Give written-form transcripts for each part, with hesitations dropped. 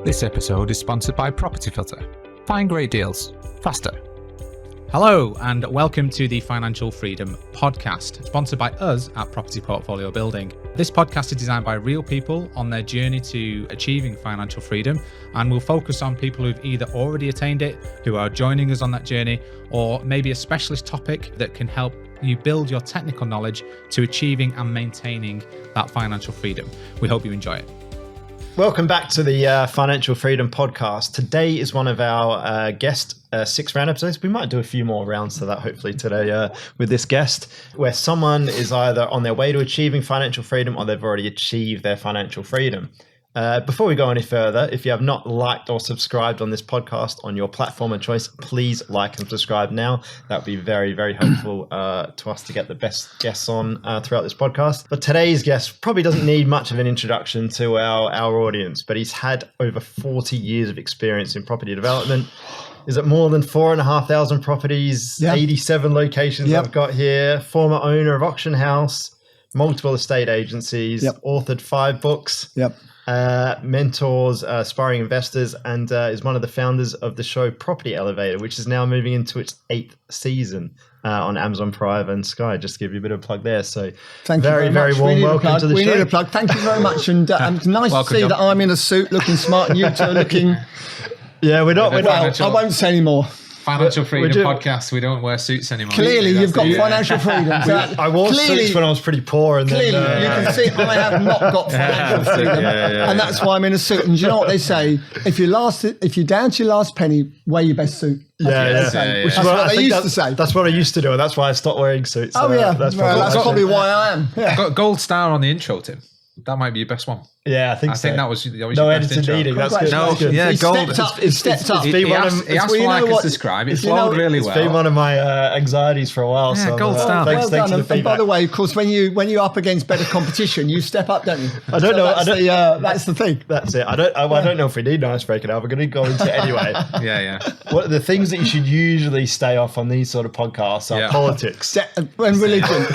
This episode is sponsored by Property Filter. Find great deals faster. Hello and welcome to the Financial Freedom Podcast, sponsored by us at Property Portfolio Building. This podcast is designed by real people on their journey to achieving financial freedom, and we'll focus on people who've either already attained it, who are joining us on that journey, or maybe a specialist topic that can help you build your technical knowledge to achieving and maintaining that financial freedom. We hope you enjoy it. Welcome back to the Financial Freedom Podcast. Today is one of our guest 6-round episodes. We might do a few more rounds to that hopefully today with this guest, where someone is either on their way to achieving financial freedom or they've already achieved their financial freedom. Before we go any further, if you have not liked or subscribed on this podcast on your platform of choice, please like and subscribe now. That would be very, very helpful to us to get the best guests on throughout this podcast. But today's guest probably doesn't need much of an introduction to our audience, but he's had over 40 years of experience in property development. Is it more than 4,500 properties, 87 locations I've got here, former owner of Auction House, multiple estate agencies, authored 5 books. Mentors aspiring investors, and is one of the founders of the show Property Elevator, which is now moving into its 8th season on Amazon Prime and Sky. Just to give you a bit of a plug there. So thank you very warm welcome to the show. We need a plug. Thank you very much, and it's nice to see that I'm in a suit looking smart and you two are looking. Yeah, we're not. I won't say any more. Financial Freedom Podcast. We don't wear suits anymore. Clearly, you've got financial freedom. I wore suits when I was pretty poor, and clearly, then, you can see I have not got financial freedom, and that's why I'm in a suit. And do you know what they say? If you're down to your last penny, wear your best suit. That's what they used to say. That's what I used to do, and that's why I stopped wearing suits. That's probably why I am. I've got a gold star on the intro, Tim. That might be your best one. Yeah, I think that was your no best editing needed. That's good. No, yeah, gold. He stepped up. He asked for like to describe. It flowed really well. It's been one of my anxieties for a while. Yeah, so gold star. Thanks for the feedback. And by the way, of course, when you're up against better competition, you step up, don't you? I don't know. That's the thing. That's it. I don't know if we need an icebreaker now. We're going to go into it anyway. Yeah. What are the things that you should usually stay off on these sort of podcasts are politics and religion.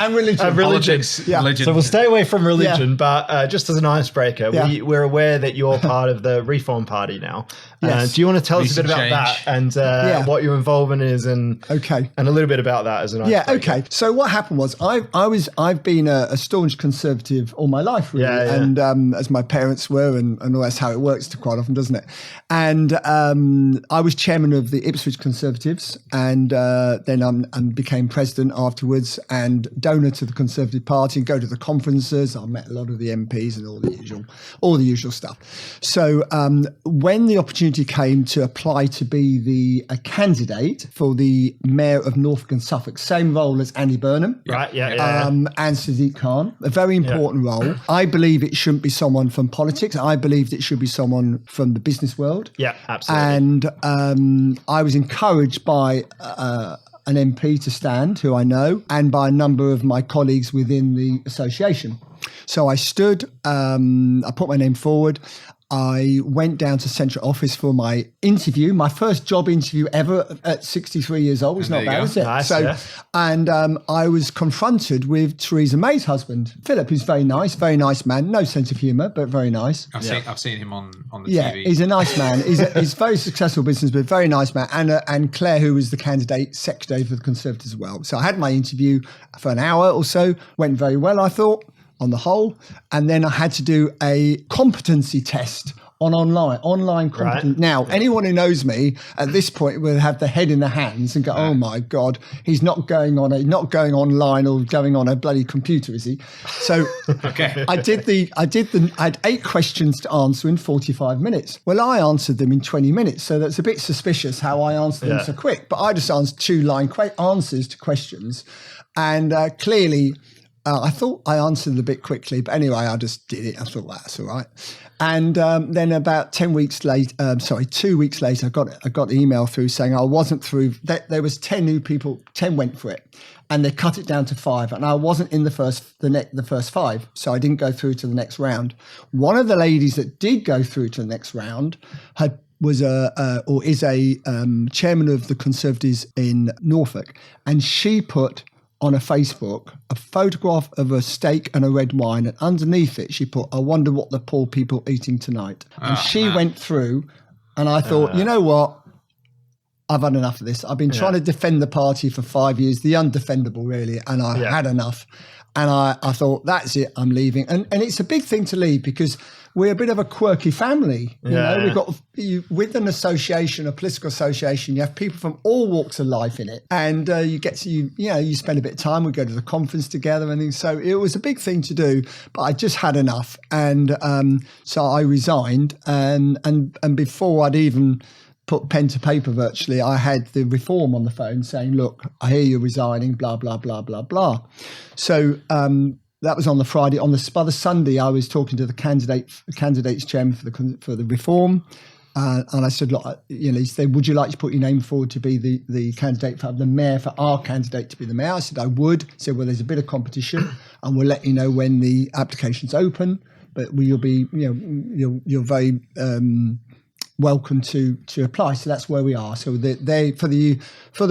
Politics. Yeah. So we'll stay away from religion, but just as an icebreaker, we're aware that you're part of the Reform Party now. Do you want to tell us a bit about that and what your involvement is, and a little bit about that as an icebreaker? Okay. So what happened was I've been a staunch conservative all my life, really, and as my parents were, and that's how it works quite often, doesn't it? And I was chairman of the Ipswich Conservatives, and then I became president afterwards, and donor to the Conservative Party, and go to the conferences. I met a lot of the MPs and all the usual stuff. So when the opportunity came to apply to be a candidate for the mayor of Norfolk and Suffolk, same role as Andy Burnham, and Sadiq Khan, a very important role. I believe it shouldn't be someone from politics. I believed it should be someone from the business world. Yeah, absolutely. And I was encouraged by an MP to stand, who I know, and by a number of my colleagues within the association. So I stood, I put my name forward. I went down to central office for my interview, my first job interview ever at 63 years old. It's not bad, is it? Nice, And I was confronted with Theresa May's husband, Philip, who's very nice man, no sense of humour, but very nice. I've seen him on the TV. TV. He's a nice man. He's a very successful businessman, very nice man. And Claire, who was the candidate secretary for the Conservatives as well. So I had my interview for an hour or so, went very well, I thought, on the whole, and then I had to do a competency test online competence. Right. Now, anyone who knows me at this point will have the head in the hands and go, "Oh my God, he's not going online or going on a bloody computer, is he?" So I had 8 questions to answer in 45 minutes. Well, I answered them in 20 minutes, so that's a bit suspicious how I answered them so quick. But I just answered 2-line answers to questions, and clearly. I thought I answered a bit quickly, but anyway, I just did it. I thought, well, that's all right. And then about 2 weeks later, I got the email through saying I wasn't through. There was 10 new people, 10 went for it, and they cut it down to 5, and I wasn't in the first 5, so I didn't go through to the next round. One of the ladies that did go through to the next round is a chairman of the Conservatives in Norfolk, and she put on a Facebook a photograph of a steak and a red wine, and underneath it she put, "I wonder what the poor people eating tonight." And she went through, and I thought, you know what? I've had enough of this. I've been trying to defend the party for 5 years, the undefendable really, and I had enough. And I thought, that's it, I'm leaving. And it's a big thing to leave because we're a bit of a quirky family. You know, we've got, with an association, a political association, you have people from all walks of life in it. And you get to, you spend a bit of time, we go to the conference together and things. So it was a big thing to do, but I just had enough. And so I resigned. And before I'd even put pen to paper virtually, I had the Reform on the phone saying, "Look, I hear you're resigning, blah, blah, blah, blah, blah." So that was on the Friday. By the Sunday, I was talking to the candidates chairman for the Reform. And I said, "Look, he said, would you like to put your name forward to be the candidate for the mayor, for our candidate to be the mayor?" I said, "I would." He said, "Well, there's a bit of competition and we'll let you know when the application's open, but you'll be, you're very welcome to apply." So that's where we are. So they for the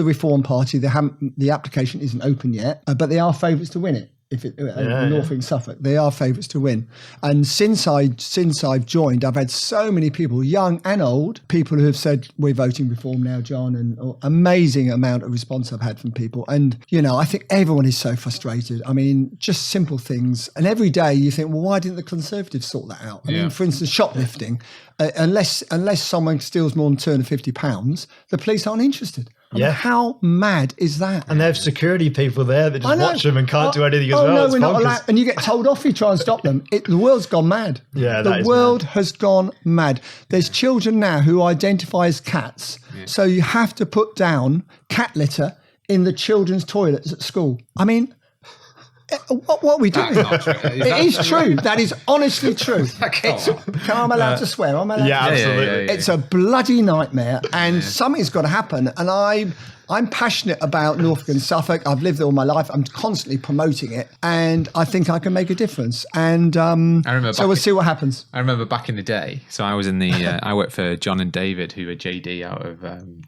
Reform Party, the application isn't open yet, but they are favourites to win it. Norfolk and Suffolk, they are favourites to win. And since I've joined, I've had so many people, young and old, people who have said, "We're voting Reform now, John," and amazing amount of response I've had from people. And I think everyone is so frustrated. I mean, just simple things. And every day you think, well, why didn't the Conservatives sort that out? I mean, for instance, shoplifting. Unless someone steals more than £250, the police aren't interested. I mean, how mad is that? And they have security people there that just watch them and can't do anything as well. No, we're not allowed. And you get told off if you try and stop them. The world's gone mad. Yeah, the world has gone mad. There's children now who identify as cats. Yeah. So you have to put down cat litter in the children's toilets at school. I mean, what are we doing? It is true. That is honestly true. I'm allowed to swear? I'm allowed. Yeah, absolutely. It's a bloody nightmare, and something's got to happen. And I'm passionate about Norfolk and Suffolk. I've lived there all my life. I'm constantly promoting it, and I think I can make a difference. And so we'll see what happens. I remember back in the day. So I was in the. I worked for John and David, who are JD out of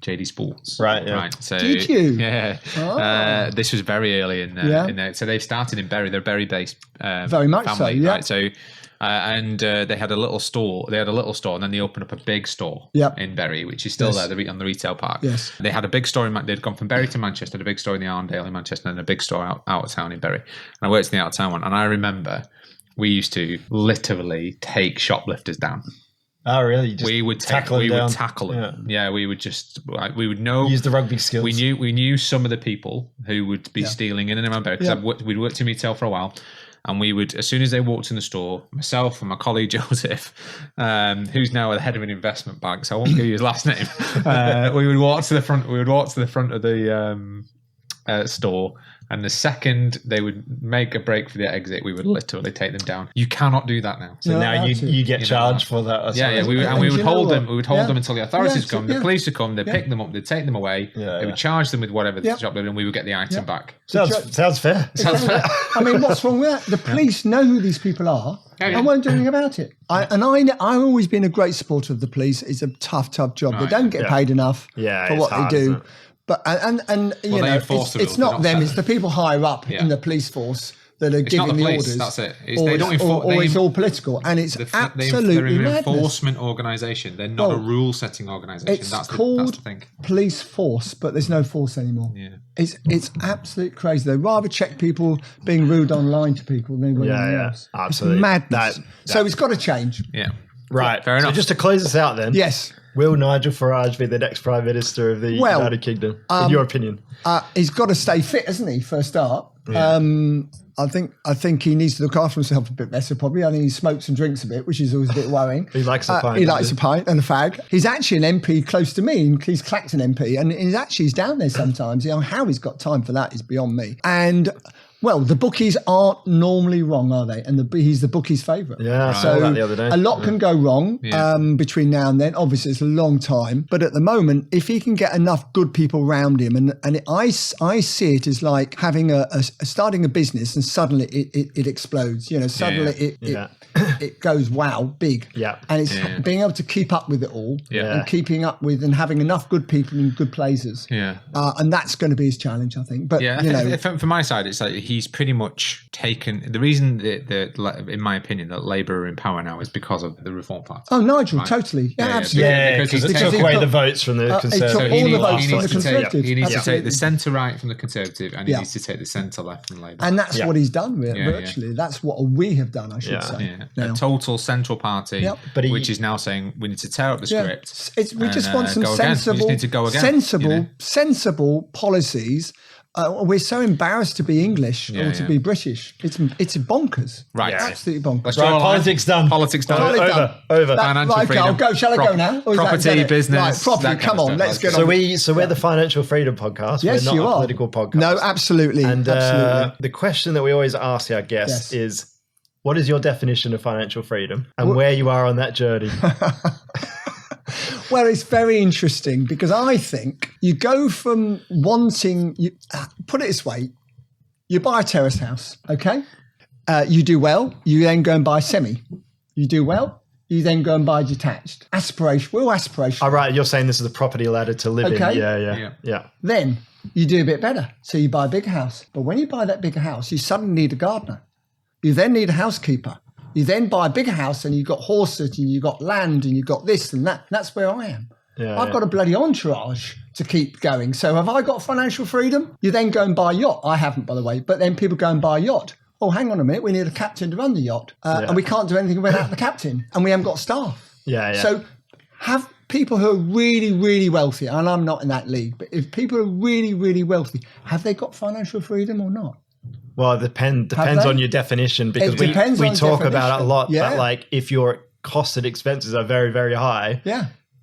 JD Sports. Right. Yeah. Right. So did you? Yeah. Oh. This was very early in there. So they've started in Bury. They're Bury-based. Very much family, so. Yeah. Right. So. And they had a little store. They had a little store, and then they opened up a big store in Bury, which is still there on the retail park. Yes. They had a big store they'd gone from Bury to Manchester, a big store in the Arndale in Manchester, and a big store out of town in Bury. And I worked in the out of town one, and I remember we used to literally take shoplifters down. Oh, really? We would tackle them. Yeah, we would we would know. Use the rugby skills. We knew some of the people who would be stealing in and around Bury, because we'd worked in retail for a while. And we would, as soon as they walked in the store, myself and my colleague Joseph, who's now the head of an investment bank, so I won't give you his last name, we would walk to the front. We would walk to the front of the store, and the second they would make a break for the exit, we would literally take them down. You cannot do that now. So now you get charged for that. We would hold them. We would hold them until the authorities come. The police would come. They'd pick them up. They'd take them away. They would charge them with whatever the shop did, and we would get the item back. Sounds fair. I mean, what's wrong with that? The police know who these people are and won't do anything about it. I've always been a great supporter of the police. It's a tough job. They don't get paid enough for what they do. But it's not them. It's the people higher up in the police force that are giving the orders. That's it. It's all political, and it's absolutely they're an madness. Enforcement organisation. They're not a rule-setting organisation. It's called the thing. Police force, but there's no force anymore. Yeah. It's absolutely crazy. They rather check people being rude online to people than anything else. Absolutely. It's madness. So it's got to change. Yeah. Right. Fair enough. So just to close this out, then. Yes. Will Nigel Farage be the next Prime Minister of the United Kingdom, in your opinion? He's got to stay fit, hasn't he, for a start? Yeah. I think he needs to look after himself a bit better, probably. I think he smokes and drinks a bit, which is always a bit worrying. He likes a pint. He likes a pint and a fag. He's actually an MP close to me. He's Clacton MP, and he's down there sometimes. How he's got time for that is beyond me. And Well, the bookies aren't normally wrong, are they? And he's the bookies' favourite. Yeah, I saw that the other day. A lot can go wrong between now and then. Obviously, it's a long time. But at the moment, if he can get enough good people around him, and I see it as like having starting a business and suddenly it explodes. You know, suddenly it goes wow, big. Yeah. And it's being able to keep up with it all and keeping up with and having enough good people in good places. Yeah. And that's going to be his challenge, I think. But, you know. From my side, it's like he's pretty much taken the reason that in my opinion, that Labour are in power now is because of the Reform Party. Oh, Nigel, totally. Yeah, absolutely. Yeah, because it took away the votes from the Conservative. It took all the votes from the Conservative. He needs to take the centre-right from the Conservative and he needs to take the centre-left from Labour. And that's what he's done, virtually. That's what we have done, I should say. A total central party, which is now saying we need to tear up the script. We just want some sensible policies. We're so embarrassed to be English or to be British. It's bonkers. Right. Absolutely bonkers. Right, politics done. Politics done. Over. Financial freedom. Shall I go now? Property, business. Right, property, come on, let's get on. So we're the Financial Freedom Podcast. Yes, we're not you a are. political podcast. No, absolutely. And absolutely. The question that we always ask our guests is, what is your definition of financial freedom and where you are on that journey? Well, it's very interesting because I think you go from wanting, put it this way, you buy a terrace house, okay? You do well, you then go and buy semi. You do well, you then go and buy detached. Aspiration, we're all aspirational. All right, you're saying this is a property ladder to live in. Yeah. Then you do a bit better. So you buy a bigger house. But when you buy that bigger house, you suddenly need a gardener. You then need a housekeeper. You then buy a bigger house and you've got horses and you've got land and you've got this and that. That's where I am. I've got a bloody entourage to keep going. So have I got financial freedom? You then go and buy a yacht. I haven't, by the way. But then people go and buy a yacht. Oh, hang on a minute. We need a captain to run the yacht. And we can't do anything without the captain. And we haven't got staff. So have people who are really, really wealthy, and I'm not in that league, but if people are really, really wealthy, have they got financial freedom or not? Well, it depends on your definition, because we talk about it a lot. That like if your costs and expenses are very, very high,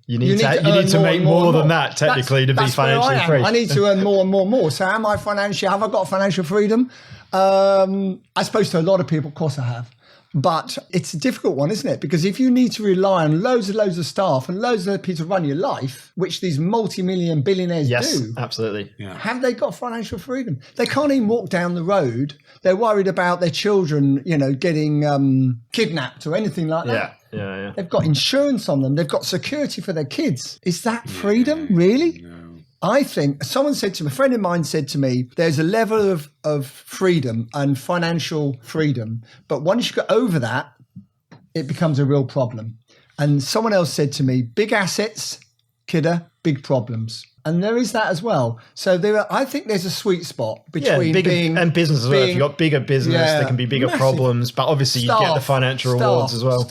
you need to make more than that technically to be financially free. I need to earn more and more and more. So have I got financial freedom? I suppose to a lot of people, of course I have. But it's a difficult one, isn't it? Because if you need to rely on loads of staff and loads of people to run your life, which these multi-million billionaires do. Yes, absolutely. Yeah. Have they got financial freedom? They can't even walk down the road. They're worried about their children, getting kidnapped or anything like that. Yeah. They've got insurance on them. They've got security for their kids. Is that freedom, really? No. I think a friend of mine said to me, there's a level of freedom and financial freedom, but once you go over that, it becomes a real problem. And someone else said to me, big assets, kidder, big problems. And there is that as well. So I think there's a sweet spot between being and business as well. If you've got bigger business, there can be bigger problems, but obviously you get the financial rewards as well.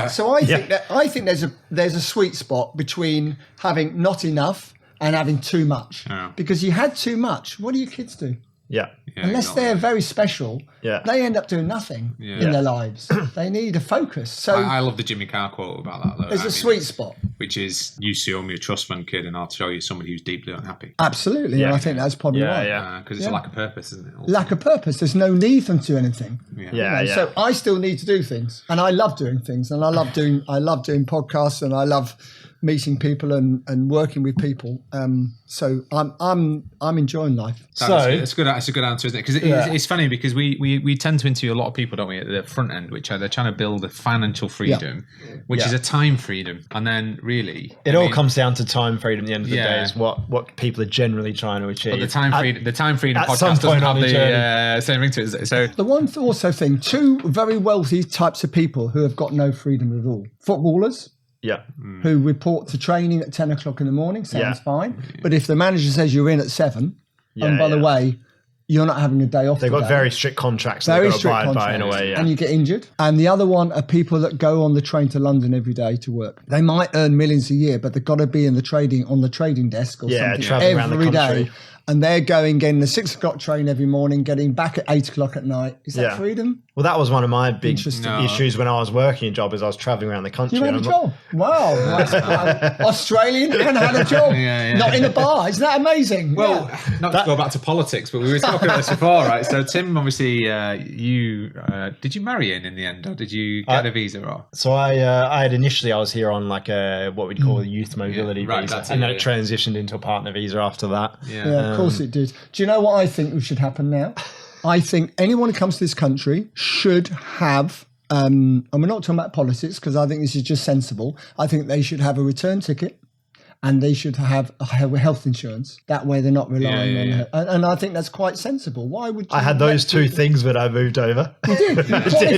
So I think there's a sweet spot between having not enough and having too much. Because you had too much, what do your kids do? Unless they're very special, they end up doing nothing in their lives. They need a focus. So I love the Jimmy Carr quote about that, though. There's a sweet spot. Which is, you show me a trust fund, kid, and I'll show you somebody who's deeply unhappy. Absolutely. And I think that's probably right. Because it's a lack of purpose, isn't it? Also? Lack of purpose. There's no need for them to do anything. So I still need to do things. And I love doing things. And I love doing podcasts, and I love meeting people and working with people. So I'm enjoying life. That's a good answer, isn't it? Because it's funny because we tend to interview a lot of people, don't we, at the front end, which are they're trying to build a financial freedom, which is a time freedom, and then really it all comes down to time freedom. At the end of the day, is what people are generally trying to achieve. But the time freedom podcast doesn't have the same ring to it, is it? So the one also thing, two very wealthy types of people who have got no freedom at all: footballers. Who report to training at 10 o'clock in the morning, sounds fine. But if the manager says you're in at 7, and by the way, you're not having a day off. They've got very strict contracts that they've got to abide by in a way. And you get injured. And the other one are people that go on the train to London every day to work. They might earn millions a year, but they've got to be on the trading desk or something every day. And they're getting the 6 o'clock train every morning, getting back at 8 o'clock at night. Is that freedom? Well, that was one of my big Interesting. issues when I was working a job, is I was traveling around the country. You had a and I'm job. Wow. Australian and had a job. Not in a bar. Isn't that amazing? Well, not to go back to politics, but we were talking about this before, right? So Tim, obviously, did you marry in the end, or did you get a visa? Or So I had initially, I was here on like a what we'd call a youth mobility visa, and then it transitioned into a partner visa after that. Yeah, of course it did. Do you know what I think should happen now? I think anyone who comes to this country should have, and we're not talking about politics because I think this is just sensible. I think they should have a return ticket and they should have health insurance. That way they're not relying on it. And I think that's quite sensible. Why would you I had those two things when I moved over. You did? You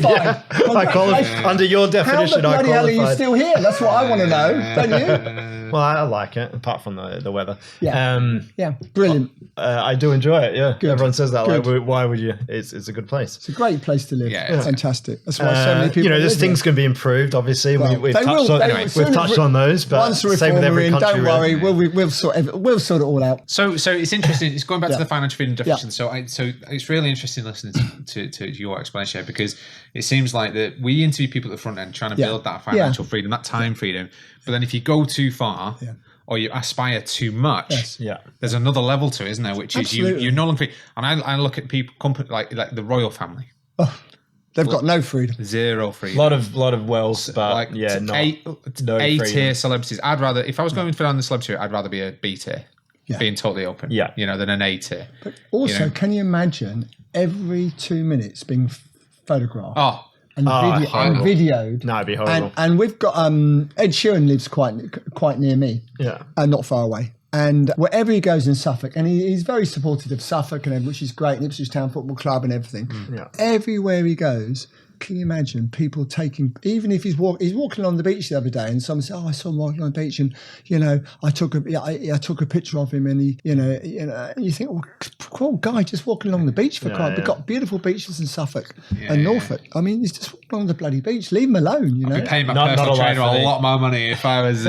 qualified. Yeah. I qualified. Under your definition, How I the bloody hell are you qualified. still here? That's what I want to know, don't you? Well, I like it, apart from the weather. Yeah. Yeah, brilliant. I do enjoy it, yeah. Good. Everyone says that. Good. Like, why would you? It's a good place. It's a great place to live. Yeah. Fantastic. That's why so many people there's live things here. can be improved, obviously. Well, We've they will. touched on, They anyway, will. Soon we've as touched on those, but once the same with reform every are in, country. don't worry, really. we'll sort it all out. So it's interesting. It's going back Yeah. to the financial freedom definition. So it's really interesting listening to your explanation here, because it seems like that we interview people at the front end trying to build that financial freedom, that time freedom. But then if you go too far, or you aspire too much, there's another level to it, isn't there? Which is you're no longer free. And I look at people, company like the royal family. They've got no freedom. Zero freedom. lot of wealth, but Like not no A freedom. tier celebrities. I'd rather, if I was going for on the celebrity, I'd rather be a B tier, being totally open. Yeah. Than an A tier. But also, can you imagine every 2 minutes being photographed? And videoed. No, it'd be horrible. And we've got Ed Sheeran lives quite near me. Yeah. Not far away. And wherever he goes in Suffolk, and he's very supportive of Suffolk and everything, which is great, and Ipswich Town Football Club and everything. Yeah. Everywhere he goes, can you imagine people taking, even if he's walking on the beach the other day, and someone said, "Oh, I saw him walking on the beach, and I took a picture of him," and he, and you think, "Oh, cool guy, just walking along the beach for quite." We've got beautiful beaches in Suffolk and Norfolk. I mean, he's just walking along the bloody beach. Leave him alone, I'd be paying my personal trainer a lot more money if I was,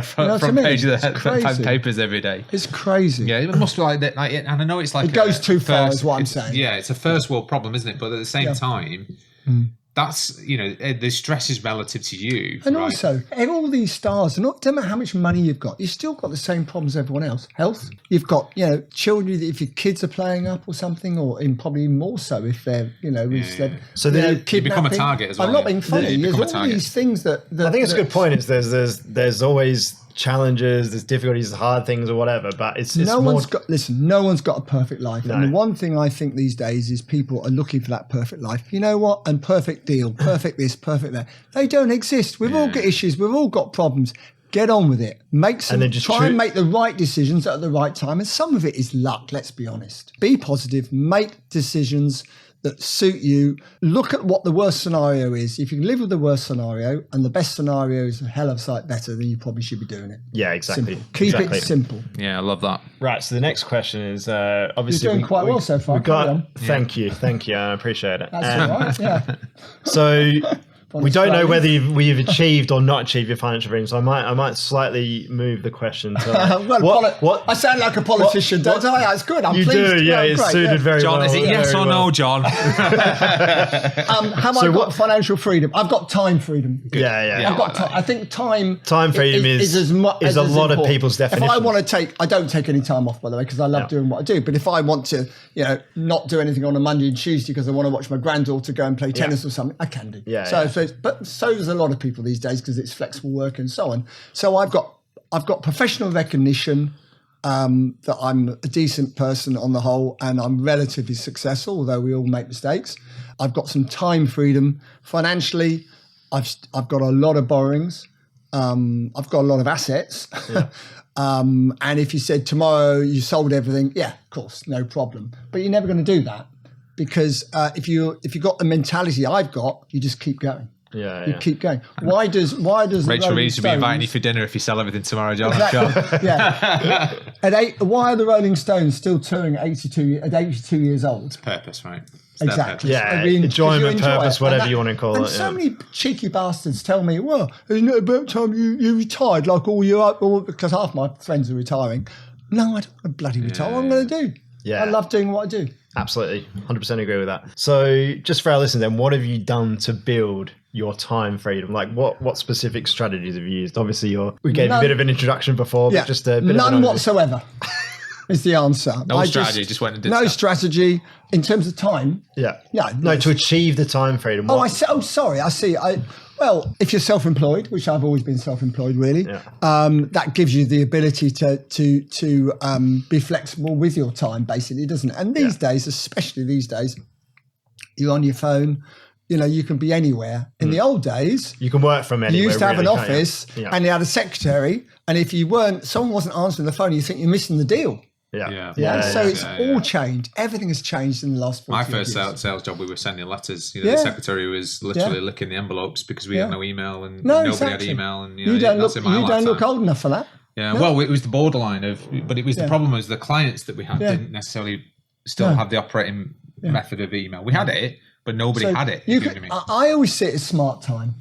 front page of the papers every day. It's crazy. Yeah, it must be like that. And I know it's like it goes too far, is what I'm saying. Yeah, it's a first world problem, isn't it? But at the same time, that's the stress is relative to you. And right? also, all these stars, doesn't matter how much money you've got, you've still got the same problems as everyone else. Health, you've got children. If your kids are playing up or something, or probably more so if they're So then you become a target as well. I'm not being funny. There's all these things that I think it's a good point. Is there's always challenges, there's difficulties, hard things or whatever, but it's no one's got a perfect life. No. And the one thing I think these days is people are looking for that perfect life. You know what? And perfect deal, perfect this, perfect that. They don't exist. We've all got issues. We've all got problems. Get on with it. Try and make the right decisions at the right time. And some of it is luck, let's be honest. Be positive, make decisions that suit you. Look at what the worst scenario is. If you can live with the worst scenario and the best scenario is a hell of a sight better, then you probably should be doing it. Yeah, exactly. Simple. Keep it simple. Yeah, I love that. Right. So the next question is obviously You're doing quite well so far. Thank you. I appreciate it. That's all right. Yeah. So we don't know whether we've achieved or not achieved your financial freedom. So I might slightly move the question to what? I sound like a politician, don't I? It's good. I'm you pleased. do, yeah. It's suited very John, well. is it yes or no, John? Have I got financial freedom? I've got time freedom. Yeah. I've got time. I think time freedom is as much is a lot of people's definition. If I want to I don't take any time off, by the way, because I love doing what I do. But if I want to, not do anything on a Monday and Tuesday because I want to watch my granddaughter go and play tennis or something, I can do. So there's a lot of people these days because it's flexible work and so on. So I've got professional recognition that I'm a decent person on the whole, and I'm relatively successful, although we all make mistakes. I've got some time freedom financially. I've got a lot of borrowings. I've got a lot of assets. And if you said tomorrow you sold everything, yeah, of course, no problem. But you're never going to do that because if you got the mentality I've got, you just keep going. You keep going. Why does Rachel Reeves will be inviting you for dinner if you sell everything tomorrow, John? Exactly. Yeah. Why are the Rolling Stones still touring at 82 years old? It's purpose, right? Exactly. Yeah, enjoyment, purpose, whatever you want to call it. And so many cheeky bastards tell me, well, isn't it about time you retired like all you because half my friends are retiring. No, I don't want to bloody retire. What am I going to do? Yeah. I love doing what I do. Absolutely. 100% agree with that. So just for our listeners then, what have you done to build your time freedom? Like what specific strategies have you used? Obviously we gave a bit of an introduction before, but just a bit none of whatsoever is the answer. No strategy, just went and did no stuff. strategy in terms of time. Yeah. Yeah. No, to achieve the time freedom. Sorry. I see. Well, if you're self-employed, which I've always been self-employed, really, that gives you the ability to be flexible with your time, basically, doesn't it? And these days, especially these days, you're on your phone. You can be anywhere. In the old days, you can work from anywhere. You used to have really, an office, and you had a secretary, and if someone wasn't answering the phone, you think you're missing the deal. So it's all changed. Everything has changed in the last 40 My first years. sales job, we were sending letters. The secretary was literally licking the envelopes because we had no email and nobody had email. And you don't look old enough for that. Yeah, well, it was the borderline of, but it was the problem was the clients that we had didn't necessarily still have the operating method of email. We had it, but nobody had it. You know what I mean? I always see it as smart time.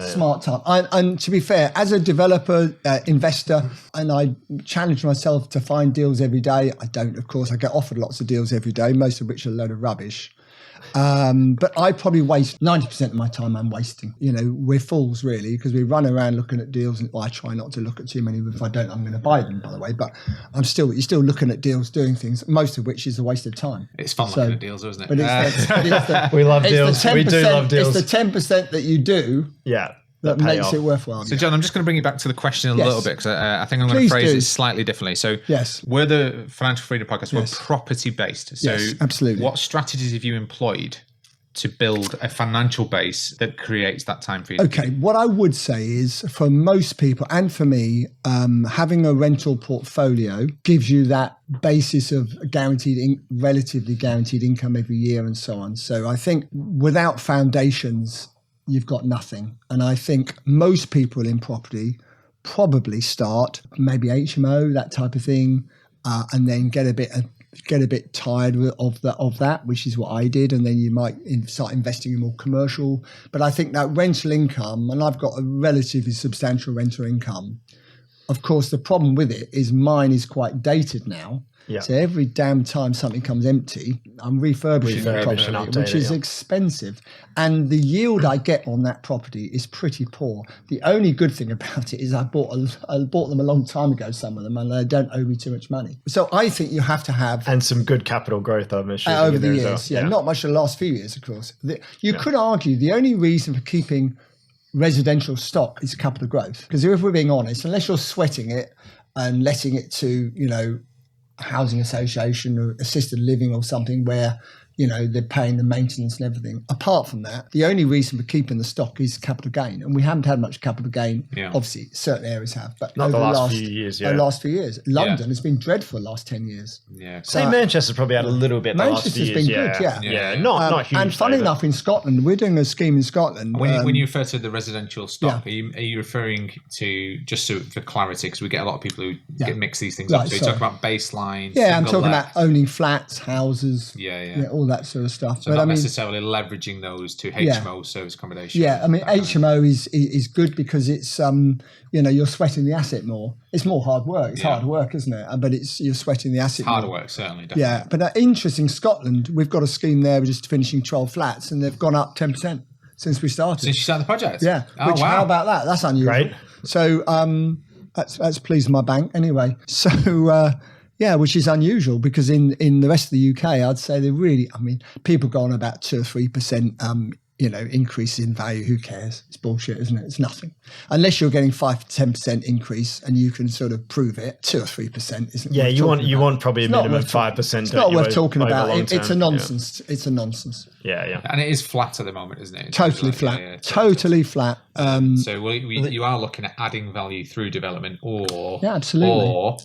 Smart time. And to be fair, as a developer, investor, and I challenge myself to find deals every day. I don't, of course. I get offered lots of deals every day, most of which are a load of rubbish. But I probably waste 90% of my time I'm wasting. We're fools really, because we run around looking at deals, and I try not to look at too many. If I don't, I'm going to buy them, by the way. But you're still looking at deals, doing things, most of which is a waste of time. It's fun looking at deals, isn't it? But we love deals. We do love deals. It's the 10% that you do. That makes it worthwhile. So, John, I'm just going to bring you back to the question a little bit, because I think I'm going to phrase it slightly differently. So, we're the Financial Freedom Podcast. We're property-based. So, absolutely. What strategies have you employed to build a financial base that creates that time freedom? Okay, what I would say is, for most people, and for me, having a rental portfolio gives you that basis of relatively guaranteed income every year and so on. So I think without foundations, you've got nothing. And I think most people in property probably start maybe HMO, that type of thing, and then get a bit tired of that, which is what I did, and then you might start investing in more commercial. But I think that rental income, and I've got a relatively substantial rental income. Of course, the problem with it is mine is quite dated now. So every damn time something comes empty, I'm refurbishing the property, which is expensive. And the yield I get on that property is pretty poor. The only good thing about it is I bought them a long time ago, some of them, and they don't owe me too much money. So I think you have to have... And some good capital growth, I'm assuming. Over the years, not much the last few years, of course. You could argue the only reason for keeping residential stock is capital growth. Because if we're being honest, unless you're sweating it and letting it to, housing association or assisted living or something where they're paying the maintenance and everything. Apart from that, the only reason for keeping the stock is capital gain, and we haven't had much capital gain. Obviously, certain areas have, but not over the last few years. Last few years, London has been dreadful the last 10 years. So Manchester's probably had a little bit. Manchester's been good, not huge. And funny enough, in Scotland, we're doing a scheme in Scotland. When you refer to the residential stock, are you referring to, just for clarity, because we get a lot of people who mix these things up. So you talk about baseline. Yeah, I'm talking about owning flats, houses. All that sort of stuff. So not necessarily leveraging those to HMO service accommodation. HMO is good because it's you're sweating the asset more. It's more hard work. It's hard work, isn't it? But you're sweating the asset. It's harder work, certainly. Definitely. Yeah, but interesting, Scotland, we've got a scheme there. We're just finishing 12 flats, and they've gone up 10% since we started. Since you started the project. Yeah. How about that? That's unusual. Right. So that's pleased my bank anyway. So. Which is unusual because in the rest of the UK, I'd say people go on about 2 or 3%, increase in value. Who cares? It's bullshit, isn't it? It's nothing. Unless you're getting 5 to 10% increase and you can sort of prove it, 2 or 3% isn't. Yeah, you want probably a minimum 5%. It's not worth talking about. It's a nonsense. Yeah. It's a nonsense. Yeah. And it is flat at the moment, isn't it? Totally flat. Totally flat. So you are looking at adding value through development, or absolutely. Or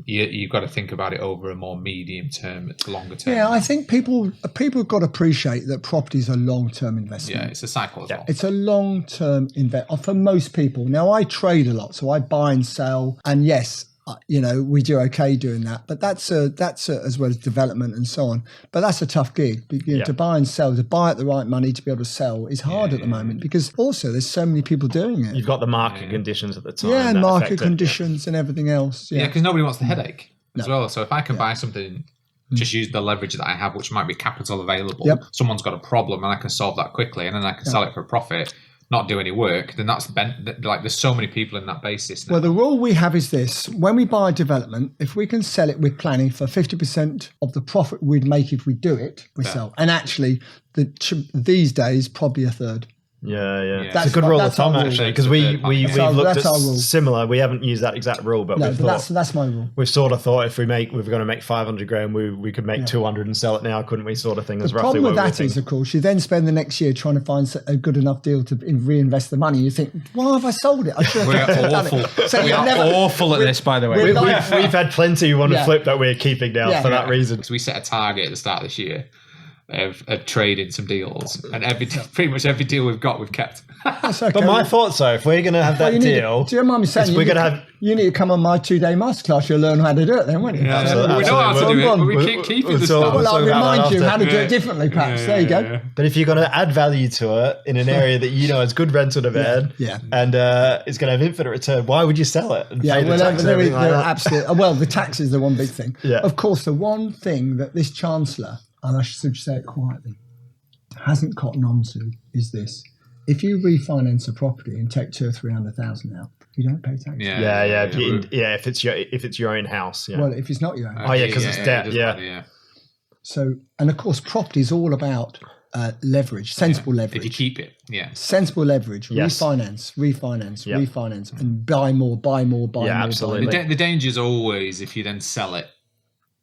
you've got to think about it over a more medium term, longer term. Yeah, I think people have got to appreciate that property is a long-term investment. Yeah, it's a cycle as well. It's a long-term investment for most people. Now, I trade a lot, so I buy and sell, and yes, we do okay doing that, but that's as well as development and so on. But that's a tough gig. To buy and sell, to buy at the right money to be able to sell is hard at the moment because also there's so many people doing it. You've got the market conditions at the time. Yeah, and market conditions and everything else. Yeah, because nobody wants the headache as well. So if I can buy something just use the leverage that I have, which might be capital available. Yep. Someone's got a problem and I can solve that quickly, and then I can sell it for a profit, not do any work. Then that's like there's so many people in that basis now. Well, the rule we have is this: when we buy a development, if we can sell it with planning for 50% of the profit we'd make if we do it, we sell. And actually, these days, probably a third. Yeah. That's a good rule of thumb, actually, because we've looked at similar. We haven't used that exact rule, but that's my rule. We've sort of thought if we're going to make 500 grand, we could make 200 and sell it now, couldn't we? Sort of thing. The problem with that is, of course, you then spend the next year trying to find a good enough deal to reinvest the money. You think, why have I sold it? I should have done it. So we are awful at this, by the way. We've had plenty who want to flip that we're keeping now for that reason. So we set a target at the start of this year of trading some deals, and pretty much every deal we've got, we've kept. Okay. But my thoughts are, if we're going to have that deal, do you mind me saying you need to come on my 2-day masterclass? You'll learn how to do it then, won't you? Yeah, absolutely. We know how to do it, but we keep the stuff. Well, I'll remind you how to do it differently, perhaps. There you go. Yeah. But if you're going to add value to it in an area that you know has good rental demand, and it's going to have infinite return, why would you sell it? And pay the tax and everything like that? Absolutely. Well, the tax is the one big thing. Yeah. Of course, the one thing that this Chancellor, and I should say it quietly, hasn't cottoned on to is this: if you refinance a property and take 200,000 or 300,000 out, you don't pay tax. If it's your own house. Yeah. Well, if it's not your own house. Oh yeah, because it's debt. Yeah. So, and of course, property is all about leverage, sensible leverage. If you keep it, sensible leverage, refinance, and buy more. Absolutely. The danger is always if you then sell it,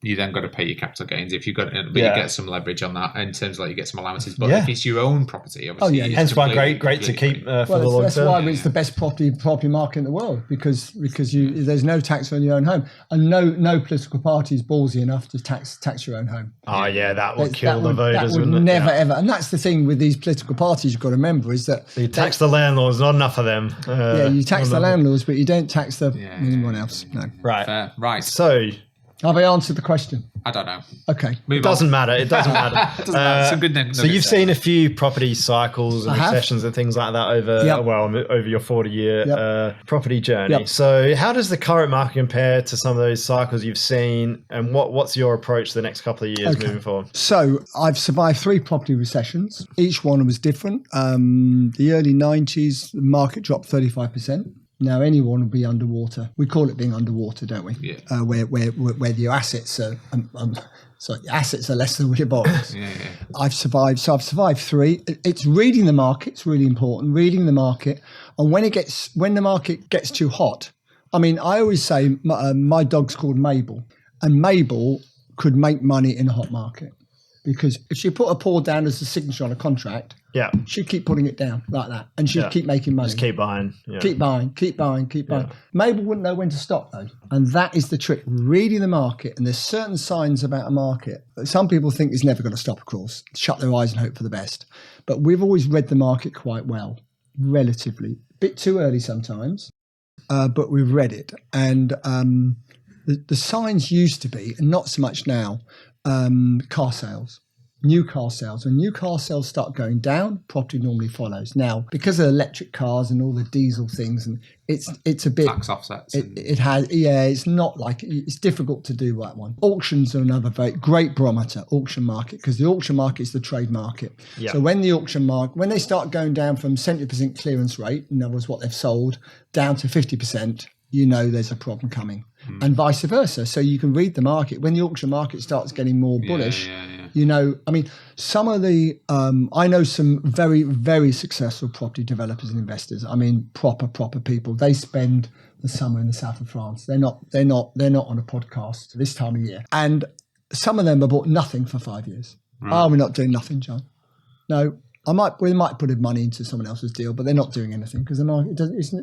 you then got to pay your capital gains if you've got, but you get some leverage on that in terms of like you get some allowances. But if it's your own property, obviously, hence why great to keep for the long term. That's why it's the best property market in the world because there's no tax on your own home, and no political party is ballsy enough to tax your own home. Oh yeah, that would kill the voters. That would never ever, and that's the thing with these political parties. You've got to remember is that you tax the landlords, not enough of them. You tax the landlords, but you don't tax anyone else. No, right. So. Have I answered the question? I don't know. Okay. It doesn't matter. It's a good name. So you've seen a few property cycles and recessions and things like that over your 40-year property journey. Yep. So how does the current market compare to some of those cycles you've seen, and what's your approach to the next couple of years moving forward? So I've survived 3 property recessions. Each one was different. The early 90s, the market dropped 35%. Now anyone will be underwater. We call it being underwater, don't we? Yeah. Where your assets are, assets are less than your borrowers. I've survived 3. It's reading the market. It's really important. Reading the market, and when the market gets too hot. I mean, I always say my dog's called Mabel, and Mabel could make money in a hot market because if she put a paw down as a signature on a contract. Yeah, she'd keep putting it down like that, and she'd keep making money. Just keep buying. Yeah. Keep buying. Yeah. Mabel wouldn't know when to stop though, and that is the trick: reading the market. And there's certain signs about a market that some people think is never going to stop. Of course, shut their eyes and hope for the best. But we've always read the market quite well, relatively. A bit too early sometimes, but we've read it. And the signs used to be, and not so much now, car sales. New car sales. When new car sales start going down, property normally follows. Now, because of electric cars and all the diesel things, and it's a bit tax offsets. It has, it's not like it's difficult to do that one. Auctions are another very great barometer. Auction market, because the auction market is the trade market. Yeah. So when the auction market, when they start going down from 70% clearance rate, in other words, what they've sold, down to 50%. You know there's a problem coming, and vice versa. So you can read the market. When the auction market starts getting more bullish, you know, I mean, some of the, I know some very, very successful property developers and investors. I mean, proper people. They spend the summer in the south of France. They're not on a podcast this time of year. And some of them have bought nothing for 5 years. Right. Oh, we're not doing nothing, John. No, we might put money into someone else's deal, but they're not doing anything because the market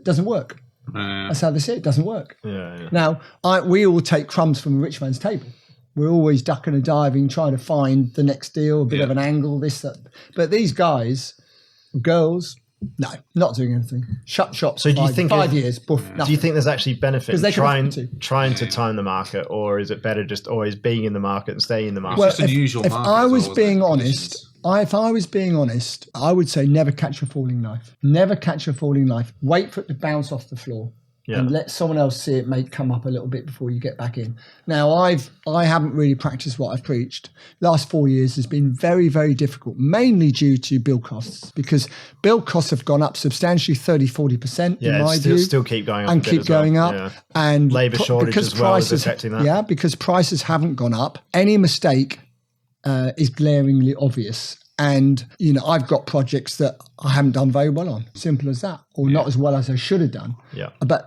doesn't work. That's how they say it doesn't work. Now, we all take crumbs from a rich man's table. We're always ducking and diving, trying to find the next deal, a bit of an angle, this, that. But these guys, girls, no, not doing anything. Shut shop. So do you think 5 years? Boof, do you think there's actually benefit in trying to time the market, or is it better just always being in the market and staying in the market? Well, if I was being honest, I would say never catch a falling knife. Never catch a falling knife. Wait for it to bounce off the floor. and let someone else see it may come up a little bit before you get back in. Now, I haven't really practiced what I've preached. Last 4 years has been very, very difficult, mainly due to build costs, because build costs have gone up substantially 30-40% in my view. Still keep going up and keep going up. And labour shortage as well is affecting that. Yeah, because prices haven't gone up. Any mistake is glaringly obvious. And, I've got projects that I haven't done very well on. Simple as that. Or not as well as I should have done. Yeah. But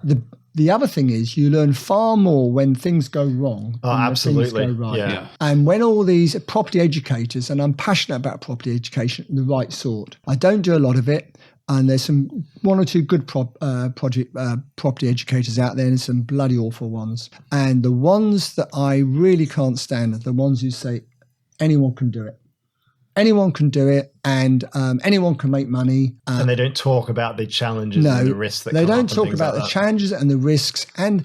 the other thing is you learn far more when things go wrong than absolutely. When things go right. Yeah. And when all these property educators, and I'm passionate about property education, the right sort. I don't do a lot of it. And there's one or two good property educators out there and some bloody awful ones. And the ones that I really can't stand are the ones who say anyone can do it. Anyone can do it, and anyone can make money. And they don't talk about the challenges and the risks that come up. They don't talk about the challenges and the risks. And,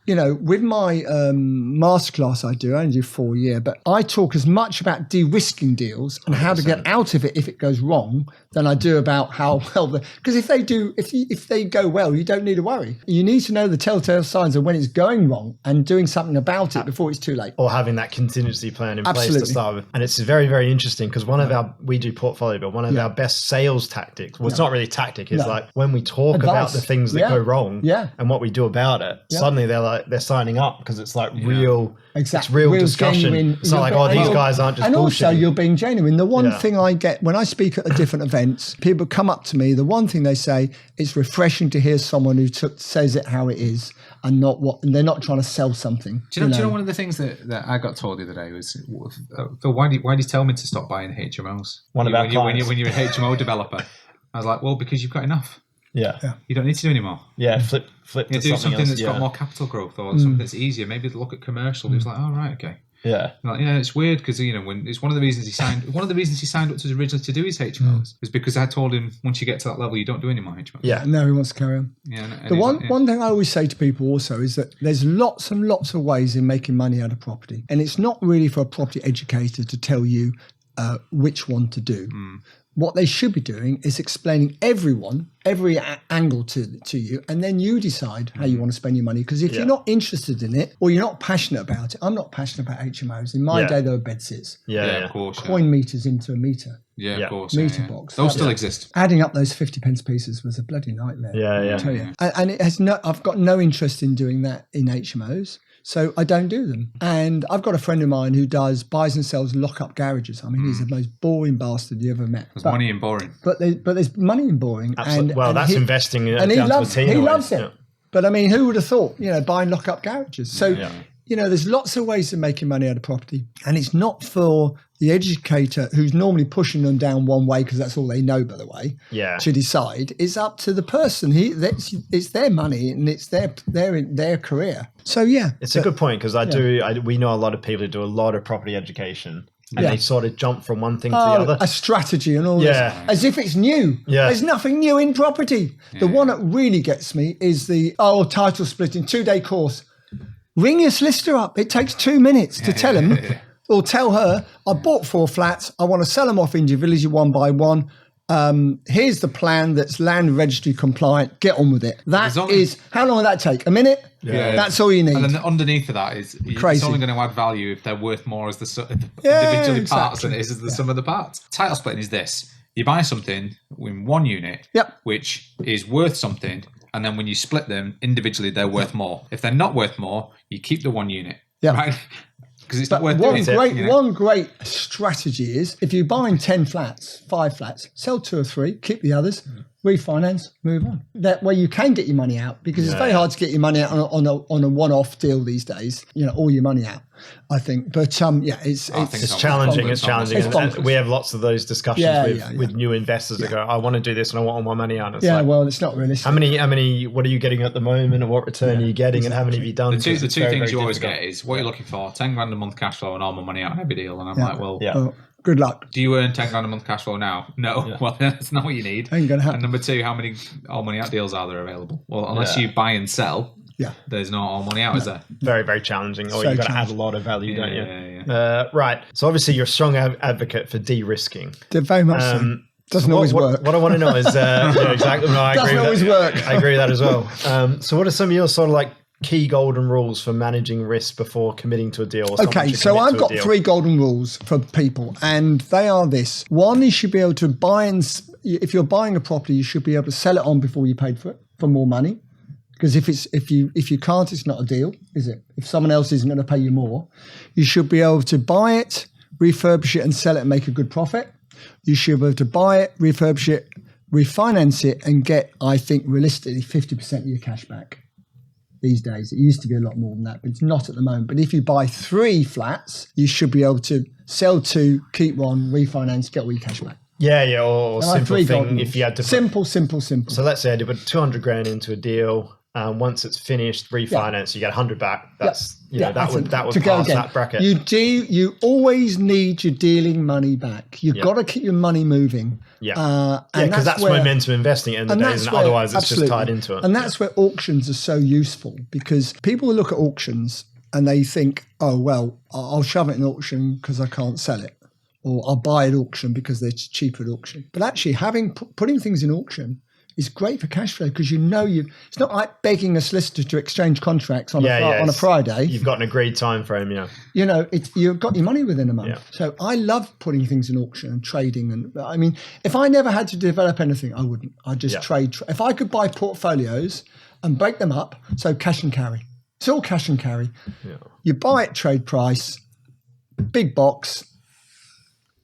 with my masterclass I only do 4 a year, but I talk as much about de-risking deals and 100%. How to get out of it if it goes wrong than I do about how well because if they go well, you don't need to worry. You need to know the telltale signs of when it's going wrong and doing something about it before it's too late. Or having that contingency plan in place to start with. And it's very, very interesting because we do portfolio build, one of our best sales tactics, well, it's not really tactic, it's like when we talk about the things that go wrong and what we do about it, suddenly they're signing up because it's like real discussion. Genuine. It's not like, these guys aren't just bullshitting. And also you're being genuine. The one thing I get when I speak at different events, people come up to me, the one thing they say, it's refreshing to hear someone who says it how it is and they're not trying to sell something. Do you know one of the things that I got told the other day was, Phil, why do you tell me to stop buying HMOs? When you're an HMO developer. I was like, well, because you've got enough. Yeah. You don't need to do any more. Yeah, flip to do something else. That's got more capital growth or something that's easier. Maybe look at commercial. It's like, oh, right, okay. Yeah. Like, it's weird because when it's one of the reasons he signed up to originally to do his HMOs was because I told him once you get to that level you don't do any more HMOs. Yeah, no, he wants to carry on. Yeah. One thing I always say to people also is that there's lots and lots of ways in making money out of property, and it's not really for a property educator to tell you which one to do. What they should be doing is explaining every angle to you, and then you decide how you want to spend your money. Because if you're not interested in it or you're not passionate about it, I'm not passionate about HMOs. In my day, there were bed sits. Of course. Coin meters into a meter. Yeah, of course. Meter box. Those still exist. Adding up those 50p pieces was a bloody nightmare. Yeah. I tell you. And it has I've got no interest in doing that in HMOs. So I don't do them. And I've got a friend of mine who buys and sells lock-up garages. I mean, he's the most boring bastard you ever met. There's money in boring. But there's money in boring. Absolutely. And that's investing and he loves it. Yeah. But I mean, who would have thought, buying lock-up garages? So, there's lots of ways of making money out of property. And it's not for the educator who's normally pushing them down one way, because that's all they know, by the way, to decide. It's up to the person. It's their money and it's their career. So, It's a good point because we know a lot of people who do a lot of property education. And they sort of jump from one thing to the other. A strategy and all this. As if it's new. Yeah. There's nothing new in property. Yeah. The one that really gets me is the title splitting 2-day course. Ring your solicitor up. It takes 2 minutes to tell him or tell her, I bought 4 flats. I want to sell them off individually one by one. Here's the plan that's land registry compliant. Get on with it. How long will that take? A minute? Yeah. That's all you need. And then underneath of that is it's only going to add value if they're worth more as individually parts than it is as the sum of the parts. Title splitting is this. You buy something in one unit, which is worth something, and then when you split them individually, they're worth more. If they're not worth more, you keep the one unit. Right? Because it's not worth doing. One great strategy is if you're buying 10 flats, 5 flats, sell 2 or 3, keep the others, refinance, move on. That way you can get your money out, because it's very hard to get your money out on a one-off deal these days. All your money out, I think. But it's challenging. It's challenging. And we have lots of those discussions with new investors that go, I want to do this and I want all my money out. It's not realistic. How many? What are you getting at the moment, and what return are you getting, and how many have you done? The two things you always get is what you're looking for: 10 grand a month cash flow and all my money out on every deal. And I'm like, well, good luck. Do you earn 10 grand a month cash flow now? No. Yeah. Well, that's not what you need. Ain't gonna happen. And number 2, how many all money out deals are there available? Well, unless you buy and sell, there's no all money out, is there? Very, very challenging. Or you've got to add a lot of value, don't you? Right. So obviously you're a strong advocate for de-risking. Very much so. Doesn't always work. What I want to know is yeah, exactly. No, I Doesn't agree always with that. work. I agree with that as well. So what are some of your sort of like key golden rules for managing risk before committing to a deal? Or Okay, so I've got 3 golden rules for people, and they are this. One, you should be able to buy if you're buying a property, you should be able to sell it on before you paid for it for more money. Because if you can't, it's not a deal, is it? If someone else isn't going to pay you more, you should be able to buy it, refurbish it, and sell it and make a good profit. You should be able to buy it, refurbish it, refinance it, and get, I think, realistically, 50% of your cash back. These days, it used to be a lot more than that, but it's not at the moment. But if you buy 3 flats, you should be able to sell 2, keep 1, refinance, get all your cash back. Yeah, or simple thing. If you had to simple. So let's say I did put 200 grand into a deal. Once it's finished, refinance, you get 100 back. That's that would pass that bracket. You always need your dealing money back. You've got to keep your money moving. Because that's momentum investing at the end of the day, and otherwise it's just tied into it. And that's where auctions are so useful, because people look at auctions and they think, oh well, I'll shove it in auction because I can't sell it, or I'll buy at auction because they're cheaper at auction. But actually, putting things in auction is great for cash flow, because it's not like begging a solicitor to exchange contracts on a Friday. You've got an agreed time frame, you've got your money within a month. Yeah. So I love putting things in auction and trading. And I mean, if I never had to develop anything, I wouldn't. I'd just trade. If I could buy portfolios and break them up, so cash and carry. It's all cash and carry. Yeah. You buy it trade price, big box.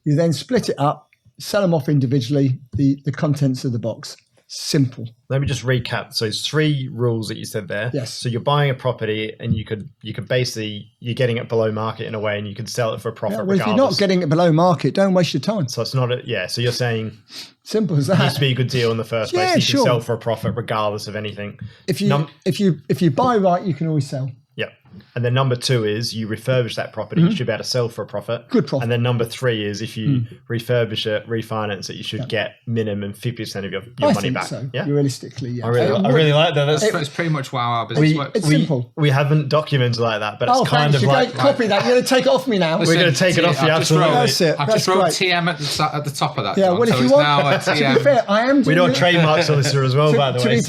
You then split it up, sell them off individually, the contents of the box. Simple. Let me just recap. So it's 3 rules that you said there. Yes. So you're buying a property and you could basically, you're getting it below market in a way, and you could sell it for a profit regardless. If you're not getting it below market, don't waste your time. So it's not so you're saying simple as that. It needs to be a good deal in the first place. You sure. can sell for a profit regardless of anything. If you buy right, you can always sell. Yeah. And then number 2 is you refurbish that property, you should be able to sell for a profit. Good profit. And then number 3 is if you refurbish it, refinance it, you should get minimum 50% of your money back. So. Yeah. Realistically, yeah. I really like that. That's pretty much how our business works. It's simple. We haven't documented like that, but it's kind of you're like copy that. You're going to take it off me now. We're going to take it off you. Absolutely. That's it. I've just wrote TM at the top of that. Yeah. John, Well, if you want, to be fair, I am. We don't trademark solicitor as well, by the way.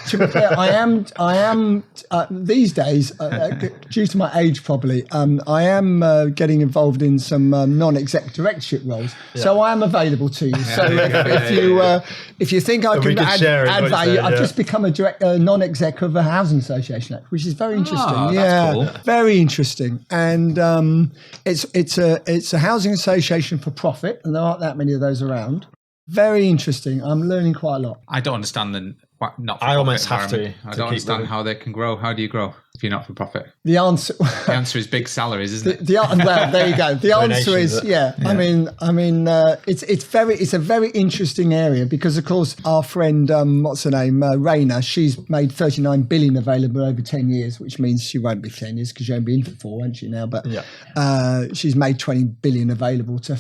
To be fair, I am these days, due to my age probably, I am getting involved in some non-exec directorship roles, so I am available to you. So if you think I can add value, I've just become a non-exec of a housing association act, which is very interesting. That's cool. Very interesting, and it's a housing association for profit, and there aren't that many of those around. Very interesting. I'm learning quite a lot. I don't understand the I almost have to. I don't understand how they can grow. How do you grow if you're not for profit? The answer is big salaries, isn't it? Well, there you go. The answer is I mean, it's a very interesting area, because of course our friend what's her name, Raina, she's made 39 billion available over 10 years, which means she won't be 10 years because she won't be in for 4, won't she now? But she's made 20 billion available to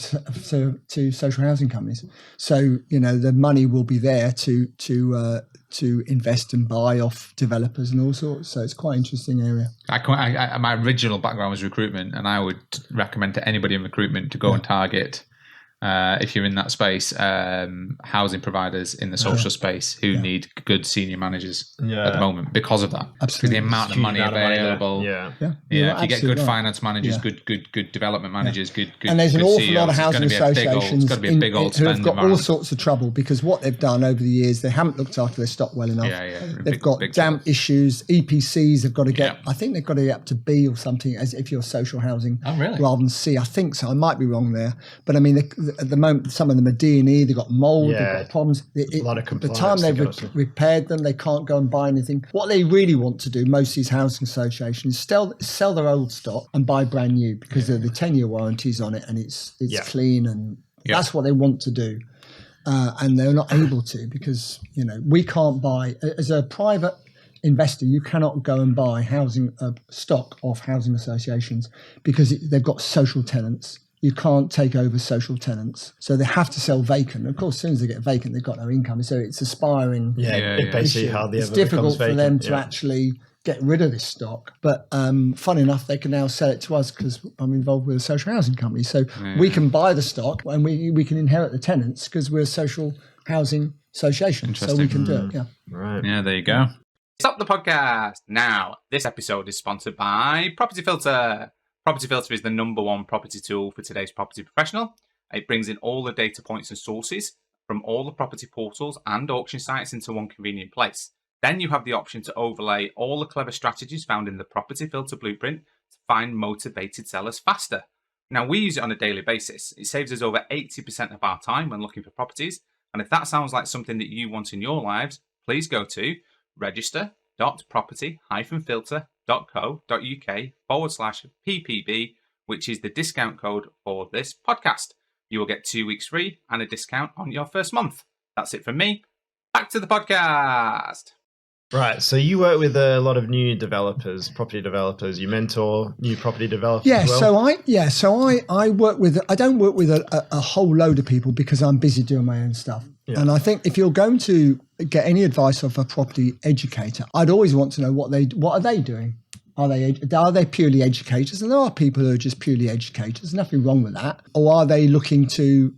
social housing companies. So the money will be there to invest and buy off developers and all sorts. So it's quite an interesting area. My original background was recruitment, and I would recommend to anybody in recruitment to go and target, if you're in that space, housing providers in the social space who need good senior managers at the moment because of that. Absolutely. The amount of money available. If you get good finance managers, good development managers, good and there's an good awful CEOs, lot of housing associations who have got all sorts of trouble, because what they've done over the years, they haven't looked after their stock well enough. They've got damp issues. EPCs have got to get, I think they've got to get up to B or something, as if you're social housing, rather than C. I think so. I might be wrong there, but I mean, at the moment, some of them are D&E. They've got mold. They've got problems. A lot of compliance. The time they've repaired them, they can't go and buy anything. What they really want to do, most of these housing associations, sell their old stock and buy brand new, because of the 10-year warranties on it, and it's clean, and that's what they want to do. And they're not able to, because we can't buy, as a private investor, you cannot go and buy housing stock off housing associations, because they've got social tenants. You can't take over social tenants, so they have to sell vacant. Of course, as soon as they get vacant, they've got no income, so it's aspiring. Basically how the it's difficult for them to actually get rid of this stock. But funny enough, they can now sell it to us because I'm involved with a social housing company. So we can buy the stock and we can inherit the tenants because we're a social housing association. So we can do it. Yeah. Right. Yeah, there you go. Stop the podcast now. This episode is sponsored by Property Filter. Property Filter is the #1 property tool for today's property professional. It brings in all the data points and sources from all the property portals and auction sites into one convenient place. Then you have the option to overlay all the clever strategies found in the Property Filter blueprint to find motivated sellers faster. Now, we use it on a daily basis. It saves us over 80% of our time when looking for properties. And if that sounds like something that you want in your lives, please go to register.property-filter.co.uk/PPB, which is the discount code for this podcast. You will get 2 weeks free and a discount on your first month. That's it from me. Back to the podcast. Right. So you work with a lot of new developers, property developers. You mentor new property developers Yeah, as well? so I work with, I don't work with a whole load of people because I'm busy doing my own stuff. Yeah. And I think if you're going to get any advice of a property educator, I'd always want to know what are they doing? Are they purely educators? And there are people who are just purely educators. Nothing wrong with that. Or are they looking to,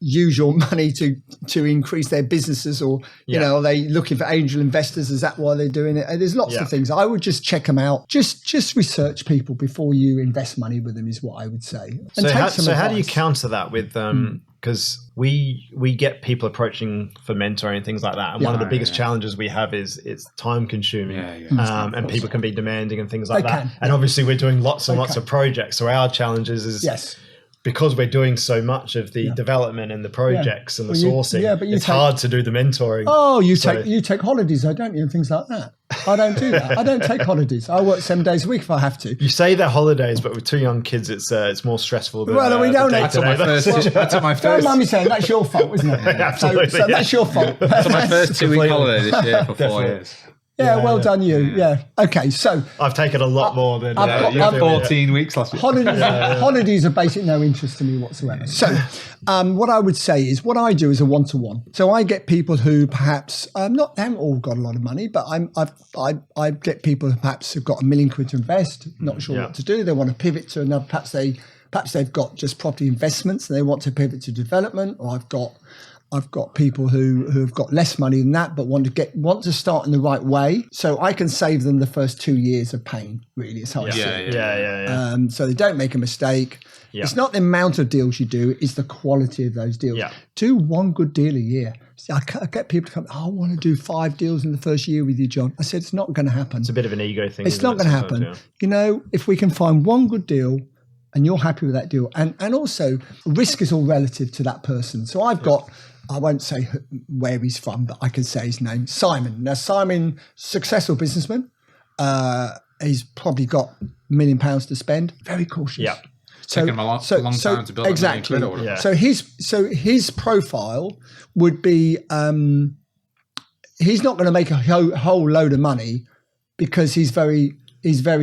use your money to increase their businesses? Or, are they looking for angel investors? Is that why they're doing it? And there's lots of things. I would just check them out. Just research people before you invest money with them is what I would say. And how do you counter that with because we get people approaching for mentoring and things like that, and one of the biggest challenges we have is it's time consuming, and people can be demanding and things like that. And obviously we're doing lots and lots of projects, so our challenges is because we're doing so much of the development and the projects and the sourcing. It's hard to do the mentoring. Oh, you take holidays, though, don't you, and things like that. I don't do that. I don't take holidays. I work 7 days a week if I have to. You say they're holidays, but with 2 young kids, it's more stressful. Than, well, we don't. I took my first. Don't mind me saying that's your fault, isn't it? Absolutely. So that's your fault. I took my first 2-week holiday this year for 4 years. Yeah, well done, you. Yeah. Okay, so I've taken a lot more than you had 14 weeks last year. Holidays are basically no interest to me whatsoever. So, what I would say is what I do is a one-to-one. So I get people who perhaps they haven't all got a lot of money, but I get people who perhaps have got £1 million to invest, not sure what to do. They want to pivot to another. Perhaps they've got just property investments and they want to pivot to development. Or I've got people who have got less money than that, but want to start in the right way. So I can save them the first 2 years of pain. Really, it's how I see it. So they don't make a mistake. Yeah. It's not the amount of deals you do; it's the quality of those deals. Yeah. Do one good deal a year. See, I get people to come. I want to do 5 deals in the first year with you, John. I said it's not going to happen. It's a bit of an ego thing. It's not going to happen. Yeah. If we can find one good deal, and you're happy with that deal, and also risk is all relative to that person. So I've got. I won't say where he's from, but I can say his name, Simon. Now, Simon, successful businessman. He's probably got £1 million to spend. Very cautious. Yeah. Taking him a long time to build exactly. £1 million. Yeah. So his profile would be he's not going to make a whole load of money because he's very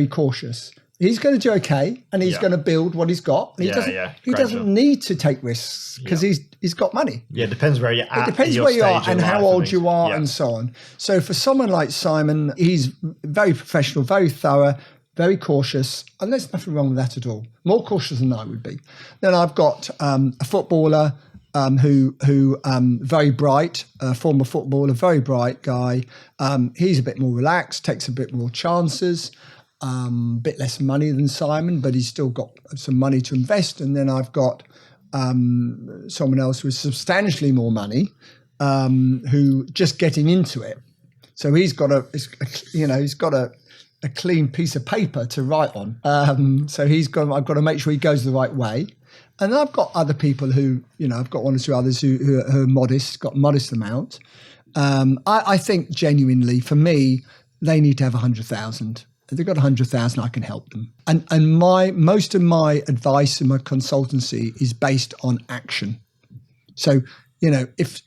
cautious. He's going to do okay, and he's going to build what he's got. And he doesn't need to take risks because he's got money. Yeah, it depends where you're at. It depends where you are and how old you are and so on. So for someone like Simon, he's very professional, very thorough, very cautious, and there's nothing wrong with that at all. More cautious than I would be. Then I've got a footballer who very bright, former footballer, very bright guy. He's a bit more relaxed, takes a bit more chances. Bit less money than Simon, but he's still got some money to invest. And then I've got someone else with substantially more money, who just getting into it. So he's got a clean piece of paper to write on. So I've got to make sure he goes the right way. And then I've got other people who, I've got 1 or 2 others who are modest, got modest amount. I think genuinely for me, they need to have 100,000. If they've got 100,000, I can help them. And most of my advice and my consultancy is based on action. So, if